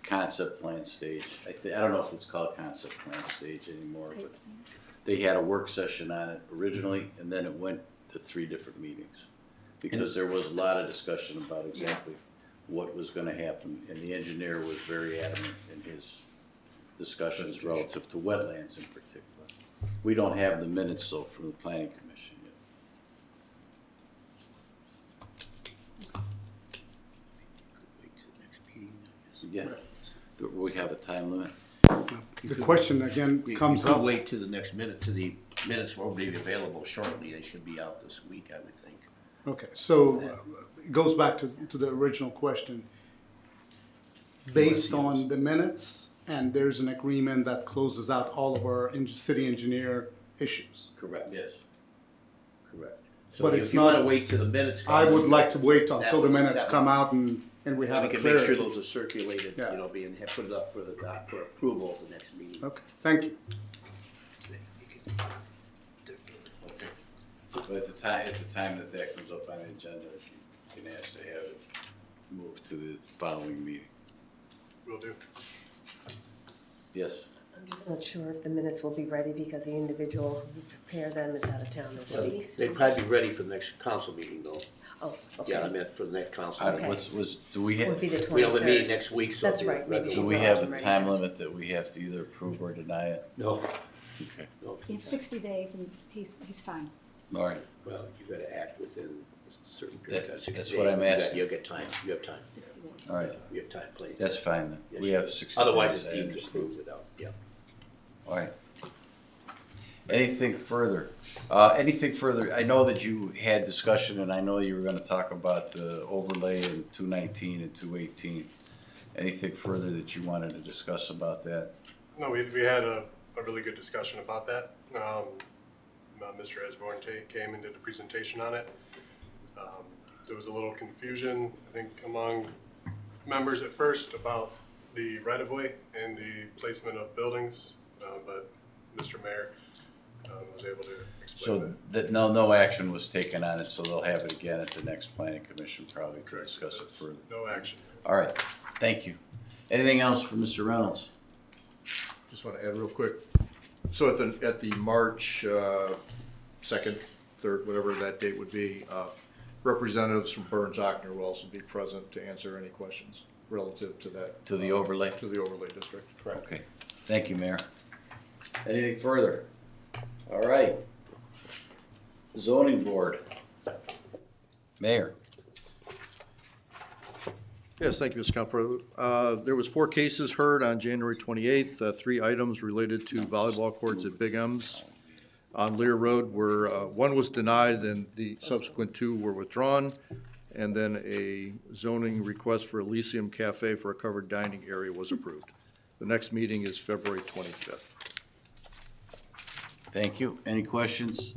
[SPEAKER 1] concept plan stage. I don't know if it's called concept plan stage anymore, but they had a work session on it originally, and then it went to 3 different meetings. Because there was a lot of discussion about exactly what was gonna happen, and the engineer was very adamant in his discussions relative to wetlands in particular. We don't have the minutes though from the planning commission yet. Yeah, we have a time limit.
[SPEAKER 15] The question again comes
[SPEAKER 10] You could
[SPEAKER 15] up.
[SPEAKER 10] wait to the next minute, to the minutes will be available shortly. They should be out this week, I would think.
[SPEAKER 15] Okay, so it goes back to the original question. Based on the minutes, and there's an agreement that closes out all of our city engineer issues.
[SPEAKER 10] Correct. Yes. Correct. So
[SPEAKER 15] But
[SPEAKER 10] if
[SPEAKER 15] it's
[SPEAKER 10] you want
[SPEAKER 15] not-
[SPEAKER 10] to wait till the minutes come
[SPEAKER 15] I
[SPEAKER 10] in,
[SPEAKER 15] would like to wait
[SPEAKER 10] that
[SPEAKER 15] until the
[SPEAKER 10] was-
[SPEAKER 15] minutes
[SPEAKER 10] that
[SPEAKER 15] come
[SPEAKER 10] was-
[SPEAKER 15] out and we have
[SPEAKER 10] we
[SPEAKER 15] a
[SPEAKER 10] can make sure
[SPEAKER 15] clarity.
[SPEAKER 10] those are circulated,
[SPEAKER 15] Yeah.
[SPEAKER 10] put it up for approval at the next meeting.
[SPEAKER 15] Okay, thank you.
[SPEAKER 1] But at the time that comes up on the agenda, you can ask to have it moved to the following meeting.
[SPEAKER 6] Will do.
[SPEAKER 1] Yes?
[SPEAKER 3] I'm just not sure if the minutes will be ready because the individual who prepared them is out of town this
[SPEAKER 10] So
[SPEAKER 3] week.
[SPEAKER 10] they'd probably be ready for the next council meeting, though.
[SPEAKER 3] Oh, okay.
[SPEAKER 10] Yeah, I meant for the next council.
[SPEAKER 1] I-
[SPEAKER 10] meeting.
[SPEAKER 1] Do we
[SPEAKER 3] Would be
[SPEAKER 1] have,
[SPEAKER 3] the
[SPEAKER 10] We have a
[SPEAKER 3] 23rd.
[SPEAKER 10] meeting next week, so.
[SPEAKER 3] That's
[SPEAKER 10] it'll be
[SPEAKER 3] right, maybe
[SPEAKER 10] regular.
[SPEAKER 1] do we
[SPEAKER 3] We'll
[SPEAKER 1] have
[SPEAKER 3] have
[SPEAKER 1] a
[SPEAKER 3] them ready
[SPEAKER 1] time
[SPEAKER 3] first.
[SPEAKER 1] limit that we have to either approve or deny it?
[SPEAKER 10] No,
[SPEAKER 1] Okay,
[SPEAKER 10] no.
[SPEAKER 13] You have 60 days and he's fine.
[SPEAKER 1] all right.
[SPEAKER 10] Well, you gotta act within a certain period.
[SPEAKER 1] That-
[SPEAKER 10] 60
[SPEAKER 1] that's
[SPEAKER 10] days.
[SPEAKER 1] what I'm
[SPEAKER 10] You got-
[SPEAKER 1] asking.
[SPEAKER 10] You'll get time, you have time.
[SPEAKER 1] All right,
[SPEAKER 10] You have time, please.
[SPEAKER 1] that's fine then.
[SPEAKER 10] Yes,
[SPEAKER 1] We
[SPEAKER 10] you
[SPEAKER 1] have
[SPEAKER 10] do.
[SPEAKER 1] 60
[SPEAKER 10] Otherwise,
[SPEAKER 1] days,
[SPEAKER 10] it's
[SPEAKER 1] I
[SPEAKER 10] deemed
[SPEAKER 1] understand.
[SPEAKER 10] approved without, yeah.
[SPEAKER 1] All right. Anything further? I know that you had discussion, and I know you were gonna talk about the overlay in 219 and 218. Anything further that you wanted to discuss about that?
[SPEAKER 6] No, we had a really good discussion about that. Mr. Esborn came and did a presentation on it. There was a little confusion, I think, among members at first about the right-of-way and the placement of buildings, but Mr. Mayor was able to explain
[SPEAKER 1] So that no action was taken on it, so they'll have it again at the next planning commission probably to discuss it further.
[SPEAKER 6] no action.
[SPEAKER 1] All right, thank you. Anything else for Mr. Reynolds?
[SPEAKER 5] Just want to add real quick. So at the March 2nd, 3rd, whatever that date would be, representatives from Burns-Ochsner will also be present to answer any questions relative to that.
[SPEAKER 1] To the overlay?
[SPEAKER 5] To the overlay district, correct.
[SPEAKER 1] Okay, thank you, Mayor. Anything further? All right. Zoning Board. Mayor.
[SPEAKER 5] Yes, thank you, Mr. Council President. There was 4 cases heard on January 28th, 3 items related to volleyball courts at Big M's on Lear Road, where 1 was denied and the subsequent 2 were withdrawn, and then a zoning request for Elysium Cafe for a covered dining area was approved. The next meeting is February 25th.
[SPEAKER 1] Thank you. Any questions?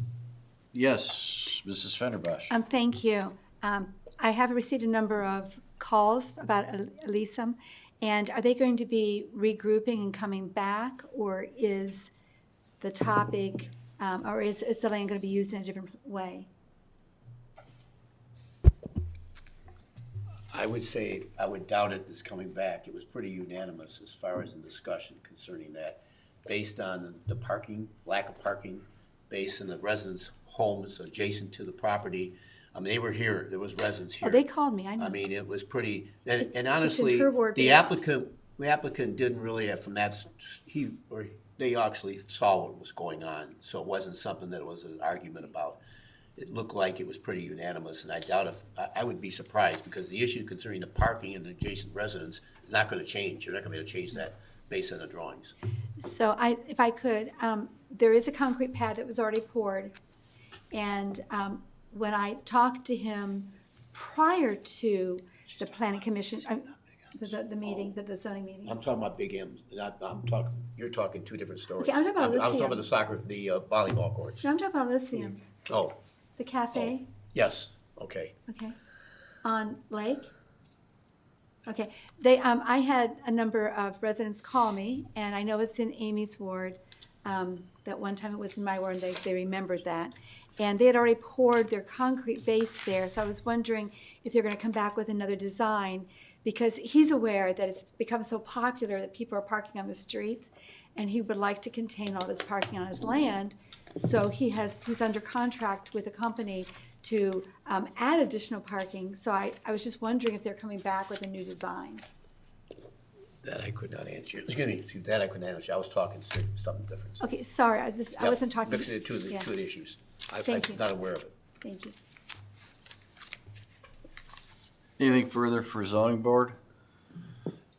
[SPEAKER 1] Yes, Mrs. Fenderbosh.
[SPEAKER 13] Thank you. I have received a number of calls about Elysium, and are they going to be regrouping and coming back, or is the topic, or is the land going to be used in a different way?
[SPEAKER 10] I would say, I would doubt it is coming back. It was pretty unanimous as far as the discussion concerning that, based on the parking, lack of parking, based on the residents' homes adjacent to the property. I mean, they were here, there was residents here.
[SPEAKER 13] Oh, they called me, I know.
[SPEAKER 10] I mean, it was pretty, and honestly,
[SPEAKER 13] her ward,
[SPEAKER 10] the
[SPEAKER 13] yeah.
[SPEAKER 10] applicant didn't really have, from that, they actually saw what was going on, so it wasn't something that was an argument about. It looked like it was pretty unanimous, and I doubt if, I would be surprised, because the issue concerning the parking and the adjacent residents is not gonna change. You're not gonna be able to change that based on the drawings.
[SPEAKER 13] So if I could, there is a concrete pad that was already poured, and when I talked to him prior to the planning commission, the meeting, the zoning meeting.
[SPEAKER 10] I'm talking about Big M's, you're talking 2 different stories.
[SPEAKER 13] Okay, I'm talking about
[SPEAKER 10] I was talking
[SPEAKER 13] Elysium.
[SPEAKER 10] about the soccer, the volleyball courts.
[SPEAKER 13] No, I'm talking about Elysium,
[SPEAKER 10] Oh,
[SPEAKER 13] the cafe,
[SPEAKER 10] yes, okay.
[SPEAKER 13] okay, on Lake. Okay, I had a number of residents call me, and I know it's in Amy's ward. That one time it was in my ward, and they remembered that. And they had already poured their concrete base there, so I was wondering if they're gonna come back with another design, because he's aware that it's become so popular that people are parking on the streets, and he would like to contain all this parking on his land. So he's under contract with a company to add additional parking. So I was just wondering if they're coming back with a new design.
[SPEAKER 10] That I could not answer. Excuse me, that I couldn't answer. I was talking something different.
[SPEAKER 13] Okay, sorry, I wasn't talking.
[SPEAKER 10] Mixing the two
[SPEAKER 13] Yeah.
[SPEAKER 10] issues.
[SPEAKER 13] Thank you.
[SPEAKER 10] I'm not aware of it.
[SPEAKER 13] Thank you.
[SPEAKER 1] Anything further for zoning board?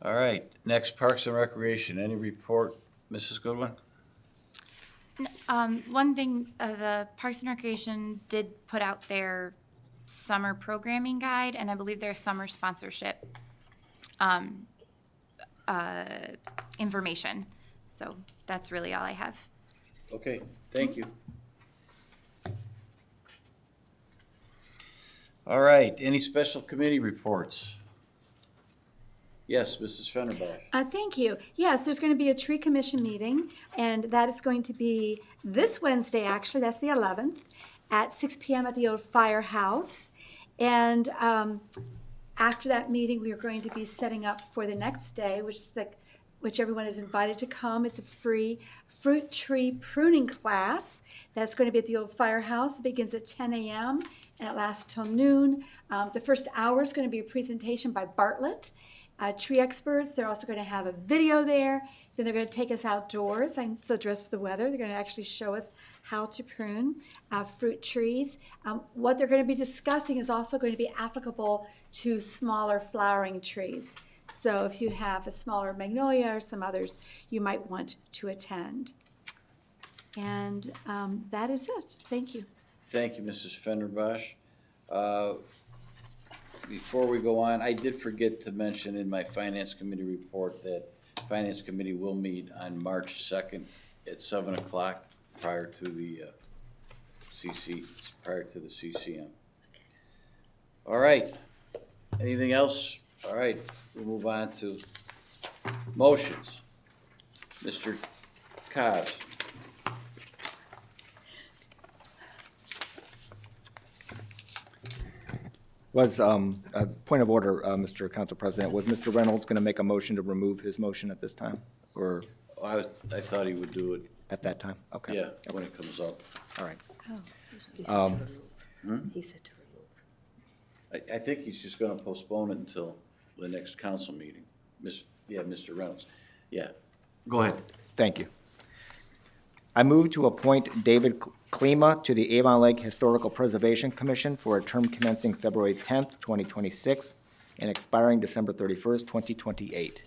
[SPEAKER 1] All right, next Parks and Recreation. Any report, Mrs. Goodwin?
[SPEAKER 11] One thing, the Parks and Recreation did put out their summer programming guide, and I believe their summer sponsorship information. So that's really all I have.
[SPEAKER 1] Okay, thank you. All right, any special committee reports? Yes, Mrs. Fenderbosh.
[SPEAKER 13] Thank you. Yes, there's going to be a tree commission meeting, and that is going to be this Wednesday, actually, that's the 11th, at 6 p.m. at the old firehouse. And after that meeting, we are going to be setting up for the next day, which everyone is invited to come. It's a free fruit tree pruning class that's going to be at the old firehouse. It begins at 10 a.m. and it lasts till noon. The first hour is going to be a presentation by Bartlett, tree experts. They're also going to have a video there. Then they're going to take us outdoors. I'm so dressed for the weather. They're going to actually show us how to prune fruit trees. What they're going to be discussing is also going to be applicable to smaller flowering trees. So if you have a smaller magnolia or some others, you might want to attend. And that is it. Thank you.
[SPEAKER 1] Thank you, Mrs. Fenderbosh. Before we go on, I did forget to mention in my Finance Committee report that Finance Committee will meet on March 2nd at 7 o'clock prior to the CCM. All right. Anything else? All right, we'll move on to motions. Mr. Kaz.
[SPEAKER 17] Was, a point of order, Mr. Council President, was Mr. Reynolds going to make a motion to remove his motion at this time? Or
[SPEAKER 1] I thought he would do it.
[SPEAKER 17] at that time? Okay.
[SPEAKER 1] Yeah, when it comes up.
[SPEAKER 17] All right.
[SPEAKER 3] He said to remove.
[SPEAKER 1] I think he's just gonna postpone it until the next council meeting. Mr. Reynolds. Yeah, go ahead.
[SPEAKER 17] Thank you. I move to appoint David Klima to the Avon Lake Historical Preservation Commission for a term commencing February 10th, 2026, and expiring December 31st, 2028.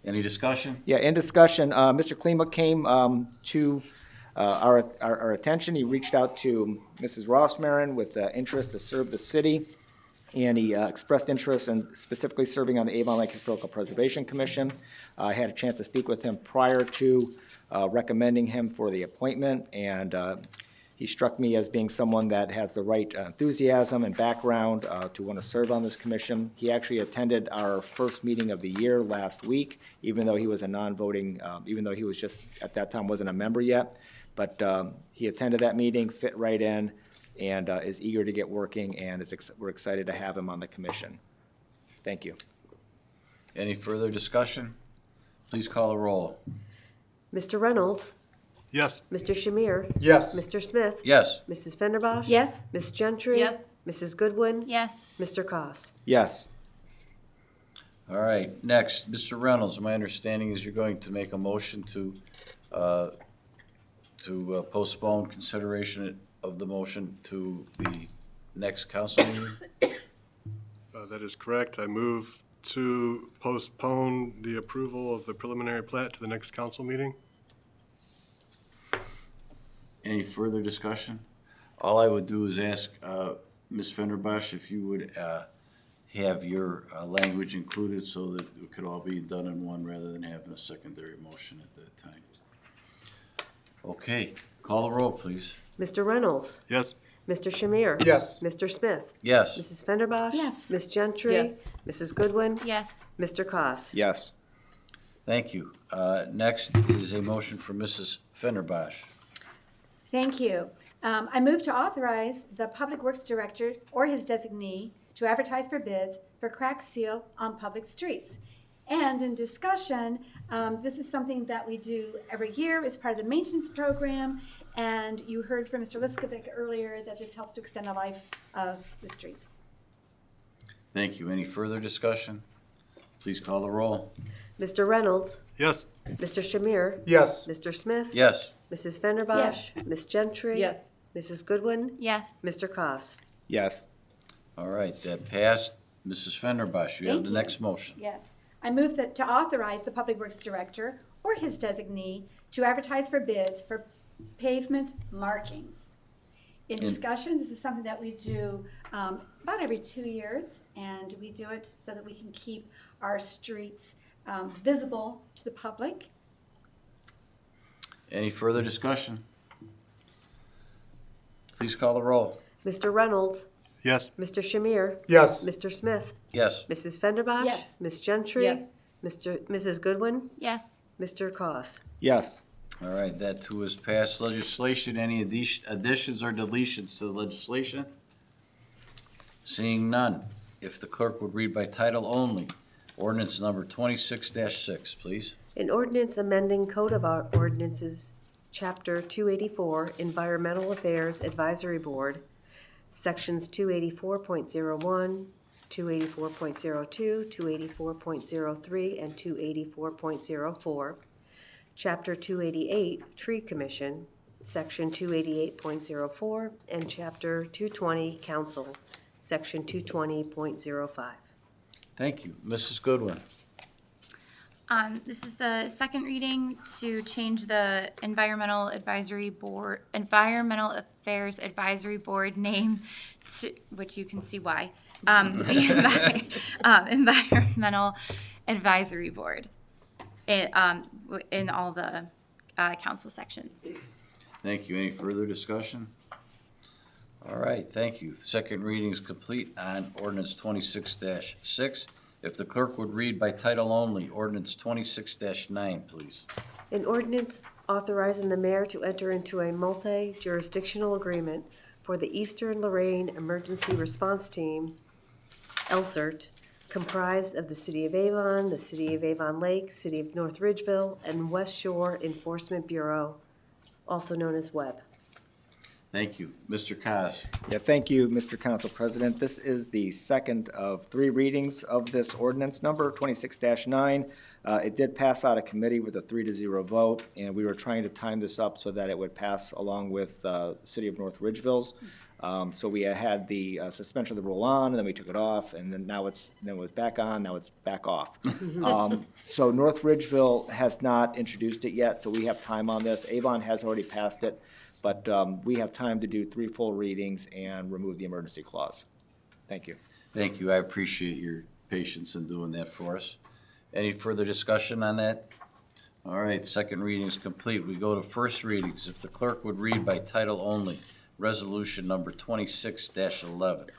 [SPEAKER 1] Any discussion?
[SPEAKER 17] Yeah, in discussion, Mr. Klima came to our attention. He reached out to Mrs. Rossmarin with interest to serve the city, and he expressed interest in specifically serving on the Avon Lake Historical Preservation Commission. I had a chance to speak with him prior to recommending him for the appointment, and he struck me as being someone that has the right enthusiasm and background to want to serve on this commission. He actually attended our first meeting of the year last week, even though he was a non-voting, even though he was just, at that time, wasn't a member yet. But he attended that meeting, fit right in, and is eager to get working, and we're excited to have him on the commission. Thank you.
[SPEAKER 1] Any further discussion? Please call the roll.
[SPEAKER 3] Mr. Reynolds?
[SPEAKER 6] Yes.
[SPEAKER 3] Mr. Shamir?
[SPEAKER 15] Yes.
[SPEAKER 3] Mr. Smith?
[SPEAKER 1] Yes.
[SPEAKER 3] Mrs. Fenderbosh?
[SPEAKER 13] Yes.
[SPEAKER 3] Ms. Gentry?
[SPEAKER 14] Yes.
[SPEAKER 3] Mrs. Goodwin?
[SPEAKER 11] Yes.
[SPEAKER 3] Mr. Koss.
[SPEAKER 17] Yes.
[SPEAKER 1] All right, next, Mr. Reynolds, my understanding is you're going to make a motion to postpone consideration of the motion to the next council meeting?
[SPEAKER 6] That is correct. I move to postpone the approval of the preliminary plat to the next council meeting.
[SPEAKER 1] Any further discussion? All I would do is ask Ms. Fenderbosh if you would have your language included so that it could all be done in one rather than having a secondary motion at that time. Okay, call the roll, please.
[SPEAKER 3] Mr. Reynolds?
[SPEAKER 6] Yes.
[SPEAKER 3] Mr. Shamir?
[SPEAKER 15] Yes.
[SPEAKER 3] Mr. Smith?
[SPEAKER 1] Yes.
[SPEAKER 3] Mrs. Fenderbosh?
[SPEAKER 13] Yes.
[SPEAKER 3] Ms. Gentry?
[SPEAKER 14] Yes.
[SPEAKER 3] Mrs. Goodwin?
[SPEAKER 11] Yes.
[SPEAKER 3] Mr. Koss.
[SPEAKER 17] Yes.
[SPEAKER 1] Thank you. Next is a motion for Mrs. Fenderbosh.
[SPEAKER 13] Thank you. I move to authorize the Public Works Director or his designee to advertise for bids for crack seal on public streets. And in discussion, this is something that we do every year as part of the maintenance program. And you heard from Mr. Liskovic earlier that this helps to extend the life of the streets.
[SPEAKER 1] Thank you. Any further discussion? Please call the roll.
[SPEAKER 3] Mr. Reynolds?
[SPEAKER 6] Yes.
[SPEAKER 3] Mr. Shamir?
[SPEAKER 15] Yes.
[SPEAKER 3] Mr. Smith?
[SPEAKER 1] Yes.
[SPEAKER 3] Mrs. Fenderbosh?
[SPEAKER 13] Yes.
[SPEAKER 3] Ms. Gentry?
[SPEAKER 14] Yes.
[SPEAKER 3] Mrs. Goodwin?
[SPEAKER 11] Yes.
[SPEAKER 3] Mr. Koss.
[SPEAKER 17] Yes.
[SPEAKER 1] All right, that passed. Mrs. Fenderbosh, you have
[SPEAKER 13] Thank
[SPEAKER 1] the
[SPEAKER 13] you.
[SPEAKER 1] next motion.
[SPEAKER 13] Yes. I move that to authorize the Public Works Director or his designee to advertise for bids for pavement markings. In discussion, this is something that we do about every 2 years, and we do it so that we can keep our streets visible to the public.
[SPEAKER 1] Any further discussion? Please call the roll.
[SPEAKER 3] Mr. Reynolds?
[SPEAKER 6] Yes.
[SPEAKER 3] Mr. Shamir?
[SPEAKER 15] Yes.
[SPEAKER 3] Mr. Smith?
[SPEAKER 1] Yes.
[SPEAKER 3] Mrs. Fenderbosh?
[SPEAKER 13] Yes.
[SPEAKER 3] Ms. Gentry?
[SPEAKER 14] Yes.
[SPEAKER 3] Mrs. Goodwin?
[SPEAKER 11] Yes.
[SPEAKER 3] Mr. Koss.
[SPEAKER 17] Yes.
[SPEAKER 1] All right, that too is passed. Legislation, any additions or deletions to the legislation? Seeing none, if the clerk would read by title only, ordinance number 26-6, please.
[SPEAKER 3] An ordinance amending Code of Ordinances, Chapter 284, Environmental Affairs Advisory Board, Sections 284.01, 284.02, 284.03, and 284.04. Chapter 288, Tree Commission, Section 288.04, and Chapter 220, Council, Section 220.05.
[SPEAKER 1] Thank you. Mrs. Goodwin.
[SPEAKER 11] This is the second reading to change the Environmental Affairs Advisory Board name to, which you can see why, the Environmental Advisory Board in all the council sections.
[SPEAKER 1] Thank you. Any further discussion? All right, thank you. Second reading is complete on ordinance 26-6. If the clerk would read by title only, ordinance 26-9, please.
[SPEAKER 3] An ordinance authorizing the mayor to enter into a multi-jurisdictional agreement for the Eastern Lorraine Emergency Response Team, ELCERT, comprised of the City of Avon, the City of Avon Lake, City of North Ridgeville, and West Shore Enforcement Bureau, also known as WEB.
[SPEAKER 1] Thank you. Mr. Kaz.
[SPEAKER 17] Yeah, thank you, Mr. Council President. This is the second of three readings of this ordinance number 26-9. It did pass out of committee with a 3-0 vote, and we were trying to time this up so that it would pass along with the City of North Ridgeville's. So we had the suspension of the rule on, and then we took it off, and then it was back on, now it's back off. So North Ridgeville has not introduced it yet, so we have time on this. Avon has already passed it. But we have time to do 3 full readings and remove the emergency clause. Thank you.
[SPEAKER 1] Thank you. I appreciate your patience in doing that for us. Any further discussion on that? All right, second reading is complete. We go to first readings. If the clerk would read by title only, resolution number 26-11.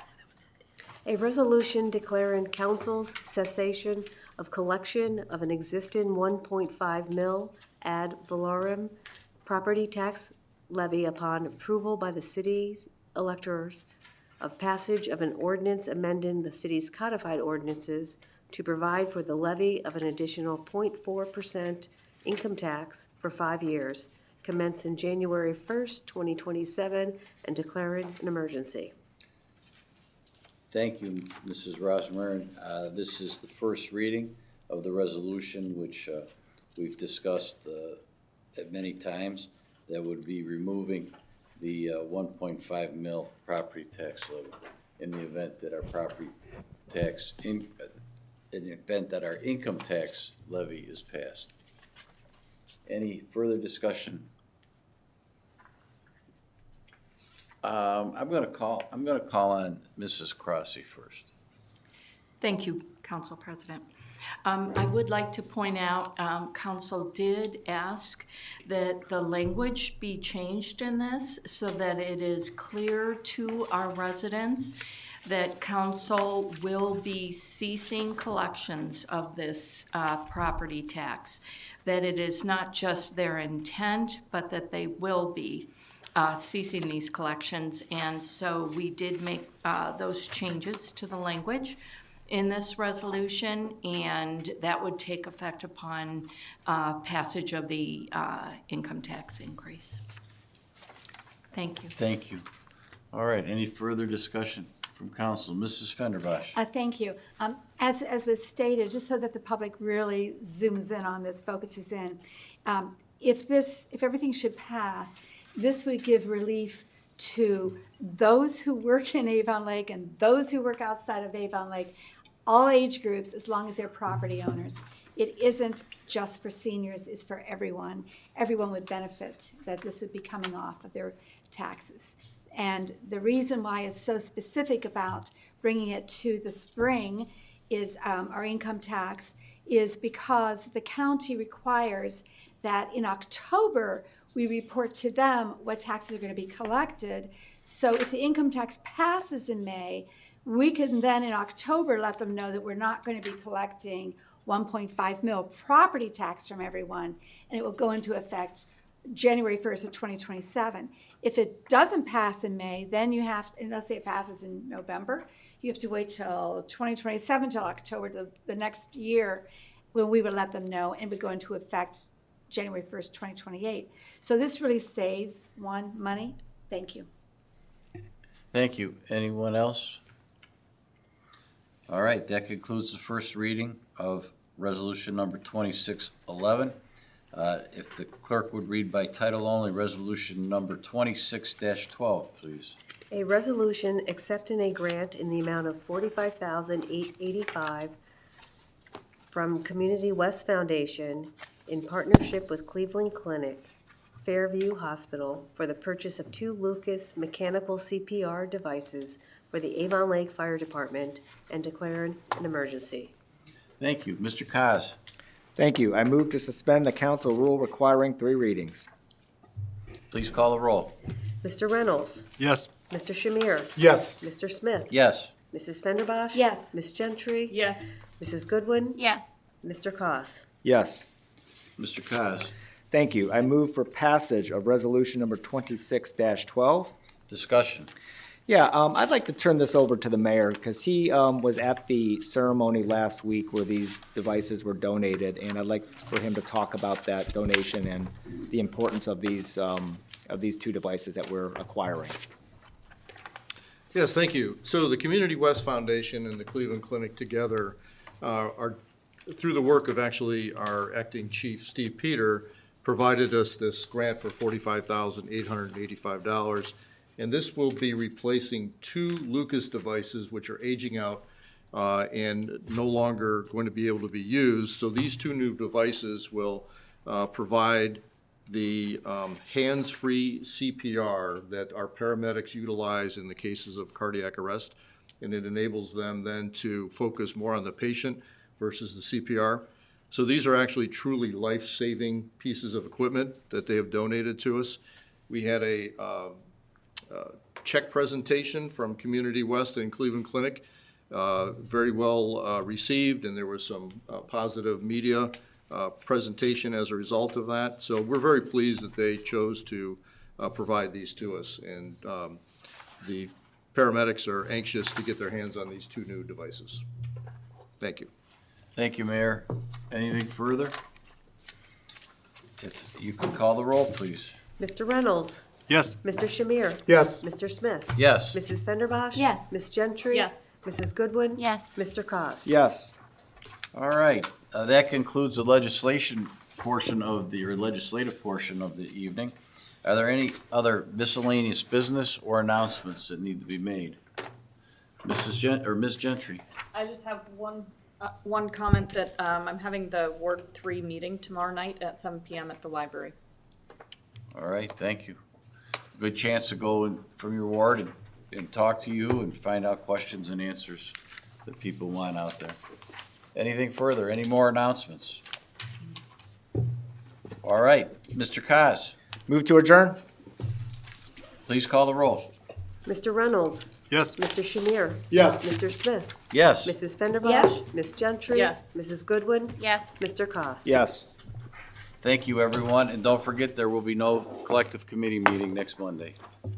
[SPEAKER 3] A resolution declaring council's cessation of collection of an existing 1.5 mil ad valorem property tax levy upon approval by the city's electors of passage of an ordinance amending the city's codified ordinances to provide for the levy of an additional 0.4% income tax for 5 years, commencing January 1st, 2027, and declaring an emergency.
[SPEAKER 1] Thank you, Mrs. Rossmarin. This is the first reading of the resolution, which we've discussed at many times. That would be removing the 1.5 mil property tax levy in the event that our property tax, in the event that our income tax levy is passed. Any further discussion? I'm gonna call on Mrs. Crossie first.
[SPEAKER 18] Thank you, Council President. I would like to point out, Council did ask that the language be changed in this so that it is clear to our residents that Council will be ceasing collections of this property tax, that it is not just their intent, but that they will be ceasing these collections. And so we did make those changes to the language in this resolution, and that would take effect upon passage of the income tax increase. Thank you.
[SPEAKER 1] Thank you. All right, any further discussion from council? Mrs. Fenderbosh.
[SPEAKER 13] Thank you. As was stated, just so that the public really zooms in on this, focuses in, if everything should pass, this would give relief to those who work in Avon Lake and those who work outside of Avon Lake, all age groups, as long as they're property owners. It isn't just for seniors, it's for everyone. Everyone would benefit that this would be coming off of their taxes. And the reason why it's so specific about bringing it to the spring is our income tax is because the county requires that in October we report to them what taxes are going to be collected. So if the income tax passes in May, we can then in October let them know that we're not going to be collecting 1.5 mil property tax from everyone, and it will go into effect January 1st of 2027. If it doesn't pass in May, then you have, and let's say it passes in November, you have to wait till 2027, till October, the next year, when we would let them know, and would go into effect January 1st, 2028. So this really saves money. Thank you.
[SPEAKER 1] Thank you. Anyone else? All right, that concludes the first reading of resolution number 2611. If the clerk would read by title only, resolution number 26-12, please.
[SPEAKER 3] A resolution accepting a grant in the amount of $45,885 from Community West Foundation in partnership with Cleveland Clinic, Fairview Hospital for the purchase of 2 Lucas mechanical CPR devices for the Avon Lake Fire Department and declaring an emergency.
[SPEAKER 1] Thank you. Mr. Kaz.
[SPEAKER 17] Thank you. I move to suspend the council rule requiring 3 readings.
[SPEAKER 1] Please call the roll.
[SPEAKER 3] Mr. Reynolds?
[SPEAKER 6] Yes.
[SPEAKER 3] Mr. Shamir?
[SPEAKER 15] Yes.
[SPEAKER 3] Mr. Smith?
[SPEAKER 1] Yes.
[SPEAKER 3] Mrs. Fenderbosh?
[SPEAKER 13] Yes.
[SPEAKER 3] Ms. Gentry?
[SPEAKER 14] Yes.
[SPEAKER 3] Mrs. Goodwin?
[SPEAKER 11] Yes.
[SPEAKER 3] Mr. Koss.
[SPEAKER 17] Yes.
[SPEAKER 1] Mr. Kaz.
[SPEAKER 17] Thank you. I move for passage of resolution number 26-12.
[SPEAKER 1] Discussion.
[SPEAKER 17] Yeah, I'd like to turn this over to the mayor because he was at the ceremony last week where these devices were donated, and I'd like for him to talk about that donation and the importance of these 2 devices that we're acquiring.
[SPEAKER 5] Yes, thank you. So the Community West Foundation and the Cleveland Clinic together are, through the work of actually our acting chief, Steve Peter, provided us this grant for $45,885. And this will be replacing 2 Lucas devices which are aging out and no longer going to be able to be used. So these 2 new devices will provide the hands-free CPR that our paramedics utilize in the cases of cardiac arrest. And it enables them then to focus more on the patient versus the CPR. So these are actually truly life-saving pieces of equipment that they have donated to us. We had a check presentation from Community West and Cleveland Clinic, very well received, and there was some positive media presentation as a result of that. So we're very pleased that they chose to provide these to us, and the paramedics are anxious to get their hands on these 2 new devices. Thank you.
[SPEAKER 1] Thank you, Mayor. Anything further? If you could call the roll, please.
[SPEAKER 3] Mr. Reynolds?
[SPEAKER 6] Yes.
[SPEAKER 3] Mr. Shamir?
[SPEAKER 15] Yes.
[SPEAKER 3] Mr. Smith?
[SPEAKER 1] Yes.
[SPEAKER 3] Mrs. Fenderbosh?
[SPEAKER 13] Yes.
[SPEAKER 3] Ms. Gentry?
[SPEAKER 14] Yes.
[SPEAKER 3] Mrs. Goodwin?
[SPEAKER 11] Yes.
[SPEAKER 3] Mr. Koss.
[SPEAKER 17] Yes.
[SPEAKER 1] All right, that concludes the legislative portion of the evening. Are there any other miscellaneous business or announcements that need to be made? Ms. Gentry?
[SPEAKER 14] I just have one comment that I'm having the Ward 3 meeting tomorrow night at 7 p.m. at the library.
[SPEAKER 1] All right, thank you. Good chance to go from your ward and talk to you and find out questions and answers that people want out there. Anything further? Any more announcements? All right, Mr. Koss,
[SPEAKER 17] Move to adjourn?
[SPEAKER 1] please call the roll.
[SPEAKER 3] Mr. Reynolds?
[SPEAKER 6] Yes.
[SPEAKER 3] Mr. Shamir?
[SPEAKER 15] Yes.
[SPEAKER 3] Mr. Smith?
[SPEAKER 1] Yes.
[SPEAKER 3] Mrs. Fenderbosh?
[SPEAKER 13] Yes.
[SPEAKER 3] Ms. Gentry?
[SPEAKER 14] Yes.
[SPEAKER 3] Mrs. Goodwin?
[SPEAKER 11] Yes.
[SPEAKER 3] Mr. Koss.
[SPEAKER 17] Yes.
[SPEAKER 1] Thank you, everyone, and don't forget, there will be no collective committee meeting next Monday.